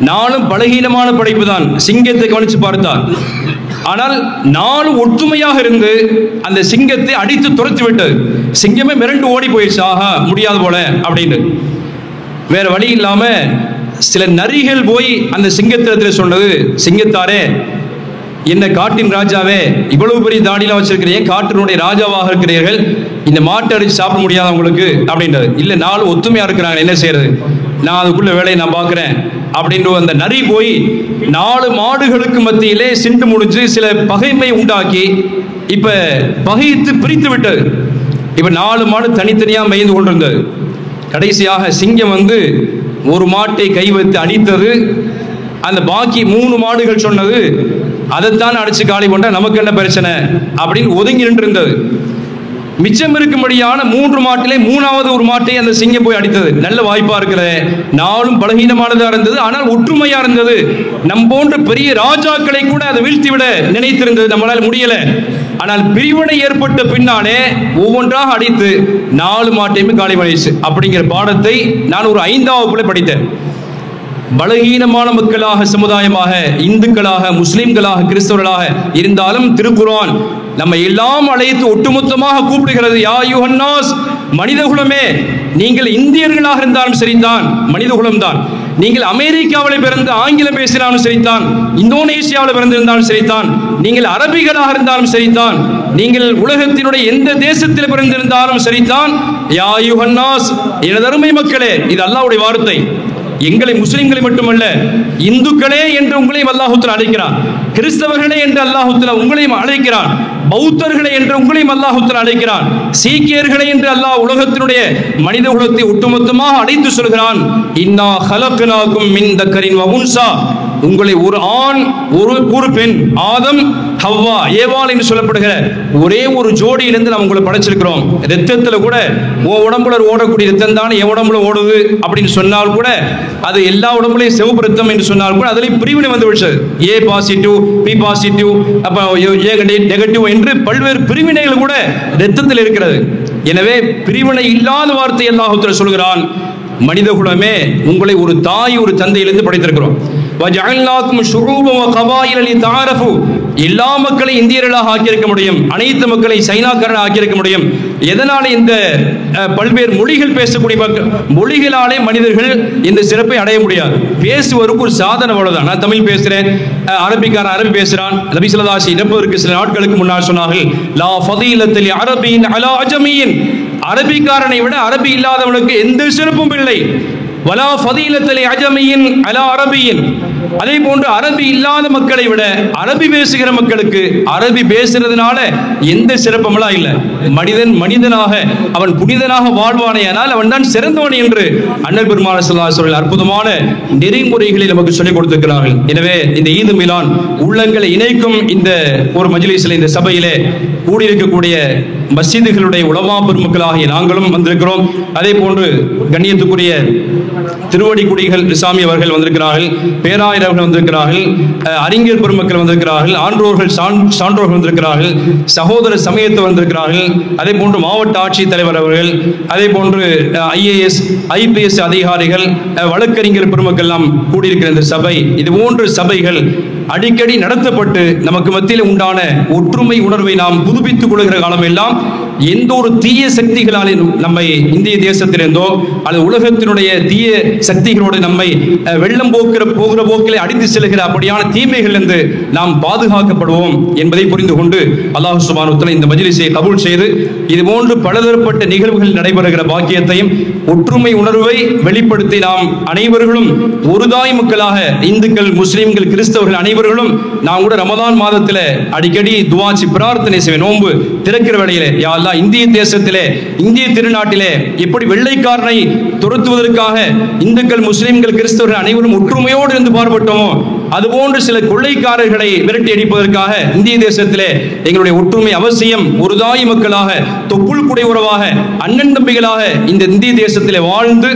4ம் பலகீனமான படைப்பு தான். சிங்கத்தை கவனிச்சு பார்த்தார். ஆனால் 4ம் ஒற்றுமையாக இருந்து அந்த சிங்கத்தை அடித்து துரத்தி விட்டது. சிங்கமே மிரண்டு ஓடி போயிடுச்சு, ஆஹா முடியாது போல அப்படின்னு. வேற வழி இல்லாம சில நரிகள் போய் அந்த சிங்கத்திடத்தில் சொன்னது, சிங்கத்தாரே, என்ன காட்டின் ராஜாவே, இவ்வளவு பெரிய தாடியெல்லாம் வச்சிருக்கிறீங்க, காட்டினுடைய ராஜாவாக இருக்கிறீர்கள், இந்த மாட்டை அடிச்சு சாப்பிட முடியாத உங்களுக்கு அப்படின்றது. இல்லை, 4 ஒத்துமையா இருக்கிறாங்க, என்ன செய்யறது, நான் அதுக்குள்ள வேலையை நான் பார்க்கிறேன் அப்படின்னு அந்த நரி போய் 4 மாடுகளுக்கு மத்தியிலே சிண்டு முடிஞ்சு சில பகைமை உண்டாக்கி இப்ப பகைத்து பிரித்து விட்டது. இப்ப 4 மாடு தனித்தனியா மேய்ந்து கொண்டிருந்தது. கடைசியாக சிங்கம் வந்து ஒரு மாட்டை கை வைத்து அடித்தது. அந்த பாக்கி 3 மாடுகள் சொன்னது, அதைத்தான் அடிச்சு காலி கொண்ட, நமக்கு என்ன பிரச்சனை அப்படின்னு ஒதுங்கி நின்று இருந்தது. மிச்சம் இருக்கும்படியான 3 மாட்டிலே 3வது ஒரு மாட்டை அந்த சிங்கம் போய் அடித்தது. நல்ல வாய்ப்பா இருக்கிற, 4ம் பலகீனமானதா இருந்தது, ஆனால் ஒற்றுமையா இருந்தது. நம் போன்ற பெரிய ராஜாக்களை கூட அதை வீழ்த்தி விட நினைத்திருந்தது, நம்மளால முடியல. ஆனால் பிரிவினை ஏற்பட்ட பின்னாலே ஒவ்வொன்றாக அடித்து 4 மாட்டையுமே காலி பண்ணிடுச்சு. அப்படிங்கிற பாடத்தை நான் ஒரு 5ஆம் வகுப்புல படித்தேன். பலகீனமான மக்களாக, சமுதாயமாக, இந்துக்களாக, முஸ்லிம்களாக, கிறிஸ்தவர்களாக இருந்தாலும் திருக்குர்ஆன் நம்ம எல்லாம் அழைத்து ஒட்டுமொத்தமாக கூப்பிடுகிறது. யா யுஹன்னாஸ், மனிதகுலமே, நீங்கள் இந்தியர்களாக இருந்தாலும் சரிதான், மனிதகுலம் தான். நீங்கள் அமெரிக்காவில் பிறந்து ஆங்கிலம் பேசினாலும் சரிதான், இந்தோனேசியாவில் பிறந்திருந்தாலும் சரிதான், நீங்கள் அரபிகளாக இருந்தாலும் சரிதான், நீங்கள் உலகத்தினுடைய எந்த தேசத்தில் பிறந்திருந்தாலும் சரிதான். யா யுஹன்னாஸ், எனதருமை மக்களே, இது அல்லாஹ்வுடைய வார்த்தை. எங்களை முஸ்லிம்களை மட்டுமல்ல, இந்துக்களே என்று உங்களையும் அல்லாஹ் தஆலா அழைக்கிறான், கிறிஸ்தவர்களே என்று அல்லாஹ் தஆலா உங்களையும் அழைக்கிறான், பௌத்தர்களே என்று உங்களையும் அல்லாஹ் தஆலா அழைக்கிறான், சீக்கியர்களே என்று அல்லாஹ் உலகத்தினுடைய மனித குலத்தை ஒட்டுமொத்தமாக அழைத்து சொல்கிறான். இன்னா ஹலக்னாகும் மின் தக்கரின் வ உன்சா, உங்களை ஒரு ஆண் ஒரு பெண், ஆதம் ஹவ்வா ஏவாள் என்று சொல்லப்படுகிற ஒரே ஒரு ஜோடியிலிருந்து நாம் உங்களை படைச்சிருக்கிறோம். ரத்தத்துல கூட உன் உடம்புல ஓடக்கூடிய ரத்தம் தான் என் உடம்புல ஓடுது அப்படின்னு சொன்னால் கூட, அது எல்லா உடம்புலையும் சிவப்பு ரத்தம் என்று சொன்னால் கூட அதில் பிரிவினை வந்து விடுச்சது. ஏ பாசிட்டிவ், பி பாசிட்டிவ், அப்ப ஏ நெகட்டிவ் என்று பல்வேறு பிரிவினைகள் கூட ரத்தத்தில் இருக்கிறது. எனவே பிரிவினை இல்லாத வார்த்தை அல்லாஹ் தஆலா சொல்கிறான், மனித குலமே, உங்களை ஒரு தாய் ஒரு தந்தையிலிருந்து படைத்திருக்கிறோம். வஜஅல்நாகும் ஷுஊபன் வ கபாயில லிதஆரஃபு, எல்லா மக்களையும் இந்தியர்களாக ஆக்கியிருக்க முடியும், அனைத்து மக்களை சைனாக்காரனாக ஆக்கியிருக்க முடியும். எதனால இந்த பல்வேறு மொழிகள் பேசக்கூடிய மொழிகளாலே மனிதர்கள் இந்த சிறப்பை அடைய முடியாது. பேசுவதற்கு ஒரு சாதனை அவ்வளவுதான். நான் தமிழ் பேசுறேன், அரபிக்காரன் அரபி பேசுறான். நபி ஸல்லல்லாஹு அலைஹி வஸல்லம் இறப்பதற்கு சில நாட்களுக்கு முன்னால் சொன்னார்கள், லா ஃபதீலத்த லி அரபியின் அலா அஜமியின், அரபிக்காரனை விட அரபி இல்லாதவனுக்கு எந்த சிறப்பும் இல்லை. வலா ஃபதீலத்த லி அஜமியின் அலா அரபியின், அதே போன்று அரபி இல்லாத மக்களை விட அரபி பேசுகிற மக்களுக்கு அரபி பேசுறதுனால எந்த சிறப்புமெல்லாம் இல்லை. மனிதன் மனிதனாக அவன் புனிதனாக வாழ்வானேயானால் அவன் தான் சிறந்தவன் என்று அண்ணல் பெருமானார் ஸல்லல்லாஹு அலைஹி வஸல்லம் அற்புதமான நெறிமுறைகளை நமக்கு சொல்லிக் கொடுத்திருக்கிறார்கள். எனவே இந்த ஈது மிலான் உள்ளங்களை இணைக்கும் இந்த ஒரு மஜ்லிஸில், இந்த சபையிலே கூடியிருக்கக்கூடிய மஸ்ஜிதுகளுடைய உலமா பெருமக்களாகிய நாங்களும் வந்திருக்கிறோம். அதே போன்று கண்ணியத்துக்குரிய திருவடிக்குடிகள் இஸ்லாமிய அவர்கள் வந்திருக்கிறார்கள், பேராயர் அவர்கள் வந்திருக்கிறார்கள், அறிஞர் பெருமக்கள் வந்திருக்கிறார்கள், ஆன்றோர்கள் சான்றோர்கள் வந்திருக்கிறார்கள், சகோதர சமயத்து வந்திருக்கிறார்கள். அதே போன்று மாவட்ட ஆட்சித் தலைவர் அவர்கள், அதே போன்று IAS IPS அதிகாரிகள், வழக்கறிஞர் பெருமக்கள் எல்லாம் கூடியிருக்கிற இந்த சபை, இது போன்ற சபைகள் அடிக்கடி நடத்தப்பட்டு நமக்கு மத்தியில் உண்டான ஒற்றுமை உணர்வை நாம் புதுப்பித்துக் கொள்கிற காலம் எல்லாம் எந்த ஒரு தீய சக்திகளால் நம்மை இந்திய தேசத்திலிருந்தோ அல்லது உலகத்தினுடைய தீய சக்திகளோடு நம்மை வெள்ளம் போகிற போக்கிலே அடித்து செல்கிற அப்படியான தீமைகள் இருந்து நாம் பாதுகாக்கப்படுவோம் என்பதை புரிந்து கொண்டு அல்லாஹ் சுப்ஹானஹு வ தஆலா இந்த மஜ்லிஸை கபூல் செய்து இது போன்று பலதரப்பட்ட நிகழ்வுகள் நடைபெறுகிற பாக்கியத்தையும் ஒற்றுமை உணர்வை வெளிப்படுத்தி நாம் அனைவர்களும் ஒரு தாய் மக்களாக இந்துக்கள், முஸ்லிம்கள், கிறிஸ்தவர்கள் அனைவர்களும் நாம் கூட ரமதான் மாதத்தில் அடிக்கடி துஆச்சி பிரார்த்தனை செய்வேன். நோன்பு திறக்கிற வேளையிலே யா அல்லாஹ் இந்திய தேசத்திலே, இந்திய திருநாட்டிலே எப்படி வெள்ளைக்காரனை துரத்துவதற்காக இந்துக்கள், முஸ்லிம்கள், கிறிஸ்தவர்கள் அனைவரும் ஒற்றுமையோடு இருந்து பாடுபட்டோமோ அதுபோன்று சில கொள்ளைக்காரர்களை விரட்டி அடிப்பதற்காக இந்திய தேசத்திலே எங்களுடைய ஒற்றுமை அவசியம். ஒரு தாய் மக்களாக, தொப்புள் குடை உறவாக, அண்ணன் தம்பிகளாக இந்த இந்திய தேசத்திலே வாழ்ந்து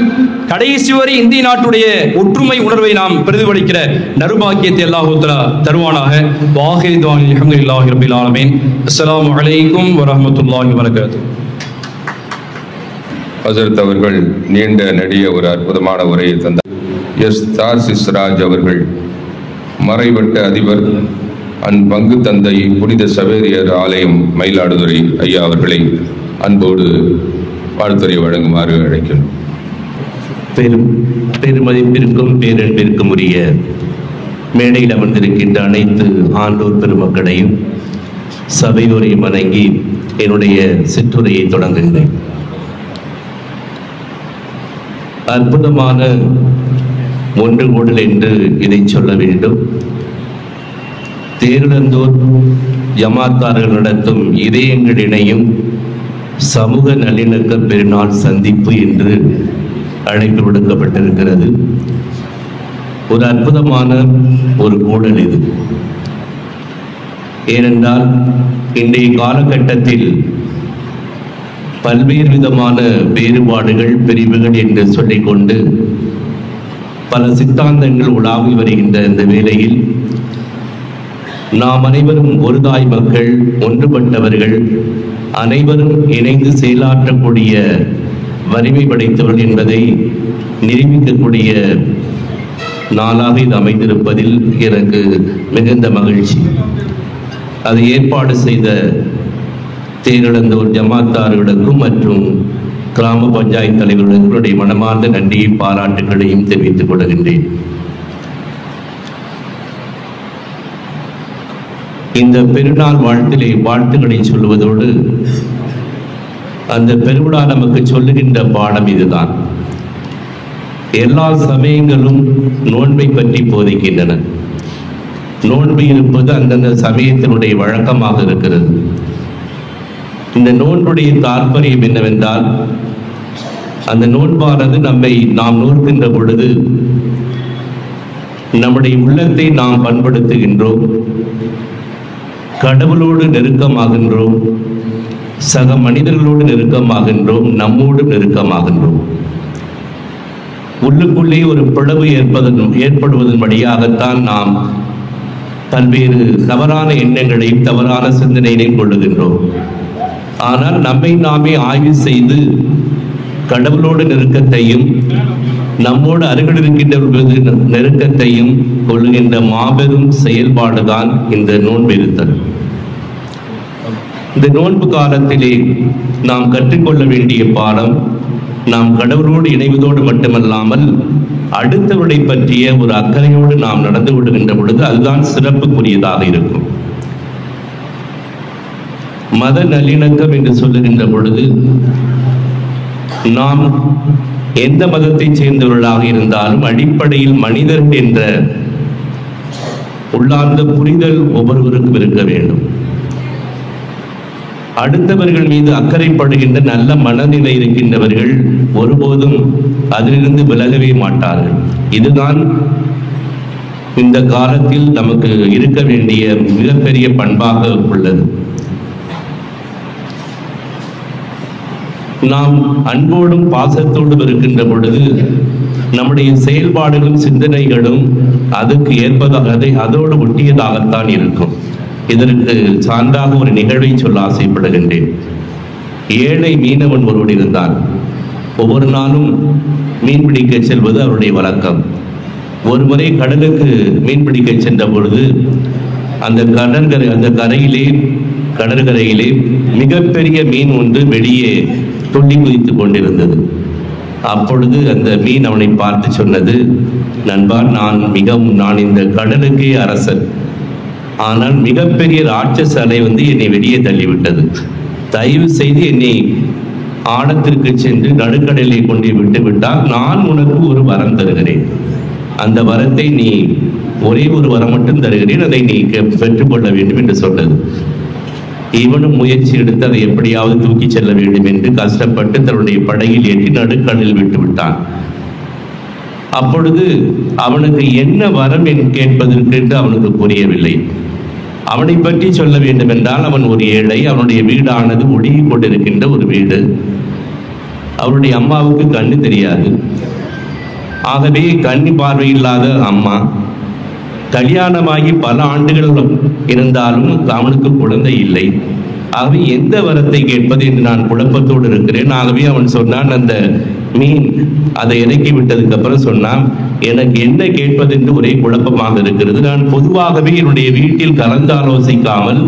கடைசி வரை இந்திய நாட்டுடைய ஒற்றுமை உணர்வை நாம் பிரதிபலிக்கிற நறுபாக்கியத்தை அல்லாஹ் தஆலா தருவானாக. வாஹிரி துஆஇல் அல்ஹம்துலில்லாஹி ரப்பில் ஆலமீன். அஸ்ஸலாமு அலைக்கும் வரஹ்மத்துல்லாஹி வபரகாத்துஹு. ஹஜ்ரத் அவர்கள் நீண்ட நெடிய ஒரு அற்புதமான உரையை தந்தார். தாசிஸ்ராஜ் அவர்கள் மறைவட்ட அதிபர் பங்கு தந்தை புனித சவேரியர் ஆலயம் மயிலாடுதுறை ஐயா அவர்களை அன்போடு வாழ்த்துரை வழங்குமாறு அழைக்கிறோம். பெருமதிப்பிற்கும் பேரன்பிற்கும் உரிய மேடையில் அமர்ந்திருக்கின்ற அனைத்து ஆண்டோர் பெருமக்களையும் சபையோரையும் வணங்கி என்னுடைய சிற்றுரையை தொடங்குகிறேன். அற்புதமான ஒன்று கூடல் என்று இதை சொல்ல வேண்டும். தேரிழந்தோர் ஜமாத்தார்கள் நடத்தும் இதயங்கள் இணையும் சமூக நல்லிணக்க பெருநாள் சந்திப்பு என்று அழைப்பு விடுக்கப்பட்டிருக்கிறது. ஒரு அற்புதமான ஒரு கூடல் இது. ஏனென்றால் இன்றைய காலகட்டத்தில் பல்வேறு விதமான வேறுபாடுகள், பிரிவுகள் என்று சொல்லிக்கொண்டு பல சித்தாந்தங்கள் உலாவி வருகின்ற இந்த வேளையில் நாம் அனைவரும் ஒரு தாய் மக்கள், ஒன்றுபட்டவர்கள், அனைவரும் இணைந்து செயலாற்றக்கூடிய வலிமை படைத்தவர்கள் என்பதை நிரூபிக்கக்கூடிய நாளாக இது அமைந்திருப்பதில் எனக்கு மிகுந்த மகிழ்ச்சி. அதை ஏற்பாடு செய்த தேரிழந்தோர் ஜமாத்தார்களுக்கும் மற்றும் கிராம பஞ்சாயத்து தலைவர்களுடைய மனமார்ந்த நன்றியும் பாராட்டுகளையும் தெரிவித்துக் கொள்கின்றேன். இந்த பெருநாள் வாழ்த்துக்களை சொல்லுவதோடு அந்த பெருவிழா நமக்கு சொல்லுகின்ற பாடம் இதுதான். எல்லா சமயங்களும் நோன்பை பற்றி போதிக்கின்றன. நோன்பு இருப்பது அந்தந்த சமயத்தினுடைய வழக்கமாக இருக்கிறது. இந்த நோன்புடைய தாற்பயம் என்னவென்றால், அந்த நோன்பானது நாம் நோக்கின்ற பொழுது நம்முடைய உள்ளத்தை நாம் பண்படுத்துகின்றோம், கடவுளோடு நெருக்கமாகின்றோம், சக மனிதர்களோடு நெருக்கமாகின்றோம், நம்மோடு நெருக்கமாகின்றோம். உள்ளுக்குள்ளே ஒரு பிளவு ஏற்படுவதன் வழியாகத்தான் நாம் பல்வேறு தவறான எண்ணங்களையும் தவறான சிந்தனைகளையும் கொள்ளுகின்றோம். ஆனால் நம்மை நாமே ஆய்வு செய்து கடவுளோடு நெருக்கத்தையும் நம்மோடு அருகில் இருக்கின்ற நெருக்கத்தையும் கொள்ளுகின்ற மாபெரும் செயல்பாடுதான் இந்த நோன்பிருத்தல். இந்த நோன்பு காலத்திலே நாம் கற்றுக்கொள்ள வேண்டிய பாடம், நாம் கடவுளோடு இணைவதோடு மட்டுமல்லாமல் அடுத்தவரை பற்றிய ஒரு அக்கறையோடு நாம் நடந்து கொள்கின்ற பொழுது அதுதான் சிறப்புக்குரியதாக இருக்கும். மத நல்லிணக்கம் என்று சொல்லுகின்ற பொழுது நாம் எந்த மதத்தை சேர்ந்தவர்களாக இருந்தாலும் அடிப்படையில் மனிதர்கள் என்ற உள்ளார்ந்த புரிதல் ஒவ்வொருவருக்கும் இருக்க வேண்டும். அடுத்தவர்கள் மீது அக்கறைப்படுகின்ற நல்ல மனநிலை இருக்கின்றவர்கள் ஒருபோதும் அதிலிருந்து விலகவே மாட்டார்கள். இதுதான் இந்த காலத்தில் நமக்கு இருக்க வேண்டிய மிகப்பெரிய பண்பாக உள்ளது. நாம் அன்போடும் பாசத்தோடும் இருக்கின்ற பொழுது நம்முடைய செயல்பாடுகளும் சிந்தனைகளும் அதுக்கு ஏற்பதாக அதோடு ஒட்டியதாகத்தான் இருக்கும். இதற்கு சான்றாக ஒரு நிகழ்வை சொல்ல ஆசைப்படுகின்றேன். ஏழை மீனவன் ஒருவன் இருந்தான். ஒவ்வொரு நாளும் மீன்பிடிக்க செல்வது அவருடைய வழக்கம். ஒரு முறை கடலுக்கு மீன்பிடிக்க சென்ற பொழுது அந்த கடற்கரையிலே மிகப்பெரிய மீன் ஒன்று வெளியே துள்ளி குதித்துக் கொண்டிருந்தது. அப்பொழுது அந்த மீன் அவனை பார்த்து சொன்னது, நண்பா, நான் இந்த கடலுக்கே அரசன். ஆனால் மிகப்பெரிய ராட்சச அலை என்னை வெளியே தள்ளிவிட்டது. தயவு செய்து என்னை ஆழத்திற்கு சென்று நடுக்கடலை கொண்டு விட்டு விட்டால் நான் உனக்கு ஒரு வரம் தருகிறேன். அந்த வரத்தை நீ ஒரே ஒரு வரம் மட்டும் தருகிறேன், அதை நீ பெற்றுக்கொள்ள வேண்டும் என்று சொன்னது. இவனும் முயற்சி எடுத்து அதை எப்படியாவது தூக்கி செல்ல வேண்டும் என்று கஷ்டப்பட்டு தன்னுடைய படகில் ஏற்றி நடுக்கடலில் விட்டு விட்டான். அப்பொழுது அவனுக்கு என்ன வரம் கேட்பதற்கு என்று அவனுக்கு புரியவில்லை. அவனை பற்றி சொல்ல வேண்டும் என்றால் அவன் ஒரு ஏழை. அவனுடைய வீடானது ஒடுங்கி கொண்டிருக்கின்ற ஒரு வீடு. அவருடைய அம்மாவுக்கு கண்ணு தெரியாது. ஆகவே கண்ணி பார்வை இல்லாத அம்மா, கல்யாணமாகி பல ஆண்டுகள் இருந்தாலும் அவனுக்கு குழந்தை இல்லை. ஆகவே எந்த வரத்தை கேட்பது என்று நான் குழப்பத்தோடு இருக்கிறேன். ஆகவே அவன் சொன்னான், அந்த மீன் அதை இறக்கி விட்டதுக்கு அப்புறம் சொன்னான், எனக்கு என்ன கேட்பது என்று ஒரே குழப்பமாக இருக்கிறது. நான் பொதுவாகவே என்னுடைய வீட்டில் கலந்து ஆலோசிக்காமல்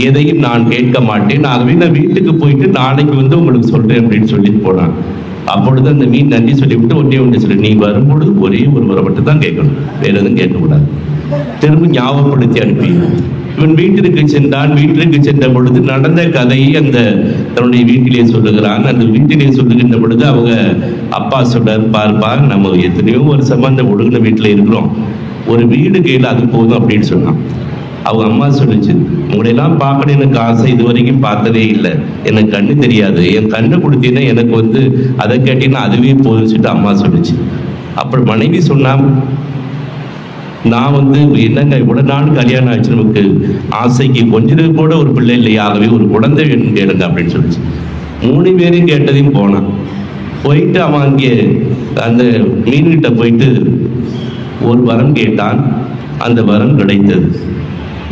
எதையும் நான் கேட்க மாட்டேன். ஆகவே நான் வீட்டுக்கு போயிட்டு நாளைக்கு உங்களுக்கு சொல்றேன் அப்படின்னு சொல்லிட்டு போனான். அப்பொழுது அந்த மீன் நன்றி சொல்லிவிட்டு ஒன்றே சொல்லி, நீ வரும்பொழுது ஒரே ஒரு முறை மட்டும் தான் கேட்கணும், வேற எதுவும் கேட்கக்கூடாது. திரும்ப ஞாபகப்படுத்தி அனுப்பி இவன் வீட்டிற்கு சென்றான். வீட்டிற்கு சென்ற பொழுது நடந்த கதையை தன்னுடைய வீட்டிலே சொல்லுகிறான். அந்த வீட்டிலே சொல்லுகின்ற பொழுது அவங்க அப்பா சொல்றார், பார்ப்பா, நம்ம எத்தனையோ வருஷமா அந்த ஒழுங்கின வீட்டில் இருக்கிறோம், ஒரு வீடு கையில் அது போதும் அப்படின்னு சொன்னான். அவங்க அம்மா சொல்லிச்சு, உங்களையெல்லாம் பார்க்கணும் எனக்கு ஆசை, இது வரைக்கும் பார்த்ததே இல்லை, எனக்கு கண்ணு தெரியாது, என் கண்ணை கொடுத்தீங்கன்னா எனக்கு அதை கேட்டீங்கன்னா அதுவே போதும்னு சொல்லிட்டு அம்மா சொல்லிச்சு. அப்புறம் மனைவி சொன்னா, நான் என்னங்க இவ்வளவு நாள் கல்யாணம் ஆச்சு, நமக்கு ஆசைக்கு கொஞ்சம் கூட ஒரு பிள்ளை இல்லையா, ஆகவே ஒரு குழந்தை வேணும் கேளுங்க அப்படின்னு சொல்லிச்சு. 3 பேரையும் கேட்டதையும் போனான். போயிட்டு அவன் அங்கே அந்த மீன்கிட்ட போயிட்டு ஒரு வரம் கேட்டான். அந்த வரம் கிடைத்தது.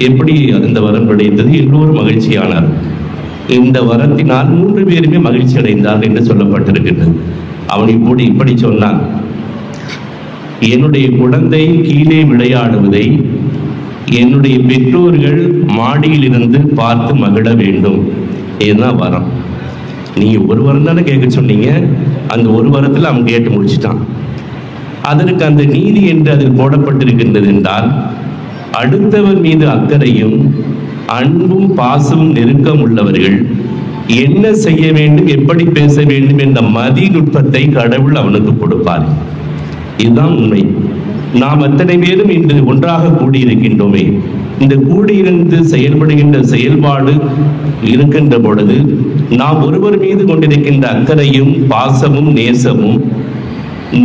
எப்படி அந்த வரம் கிடைத்தது? எல்லோரும் மகிழ்ச்சியானார். இந்த வரத்தினால் 3 பேருமே மகிழ்ச்சி அடைந்தார் என்று சொல்லப்பட்டிருக்கின்றது. அவன் இப்படி சொன்னான், என்னுடைய குழந்தை கீழே விளையாடுவதை என்னுடைய பெற்றோர்கள் மாடியில் இருந்து பார்த்து மகிழ வேண்டும். இதுதான் வரம். நீங்க ஒரு வரம் தானே கேட்க சொன்னீங்க, அந்த ஒரு வரத்தில் அவன் கேட்டு முடிச்சிட்டான். அதற்கு அந்த நீதி என்று அதில் போடப்பட்டிருக்கின்றது என்றால், அடுத்தவர் மீது அக்கறையும் அன்பும் பாசமும் நெருக்கம் உள்ளவர்கள் என்ன செய்ய வேண்டும், எப்படி பேச வேண்டும் என்ற மதிநுட்பத்தை கடவுள் அவனுக்கு கொடுப்பார். இதுதான் உண்மை. நாம் அத்தனை பேரும் இன்று ஒன்றாக கூடியிருக்கின்றோமே, இந்த கூடியிருந்து செயல்படுகின்ற செயல்பாடு இருக்கின்ற பொழுது நாம் ஒருவர் மீது கொண்டிருக்கின்ற அக்கறையும் பாசமும் நேசமும்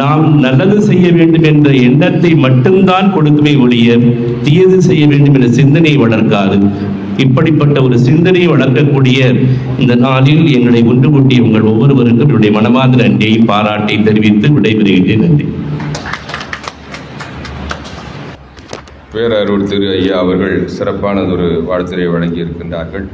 நாம் நல்லது செய்ய வேண்டும் என்ற எண்ணத்தை மட்டும்தான் கொடுக்குமே ஒழிய தீயது செய்ய வேண்டும் என்ற சிந்தனை வளர்க்காது. இப்படிப்பட்ட ஒரு சிந்தனையை வளர்க்கக்கூடிய இந்த நாளில் எங்களை ஒன்று கூட்டிய உங்கள் ஒவ்வொருவருக்கும் என்னுடைய மனமார்ந்த நன்றியை பாராட்டை தெரிவித்து விடைபெறுகிறேன். நன்றி. பேரருள் திரு ஐயா அவர்கள் சிறப்பானதொரு வாழ்த்துரை வழங்கி இருக்கின்றார்கள்.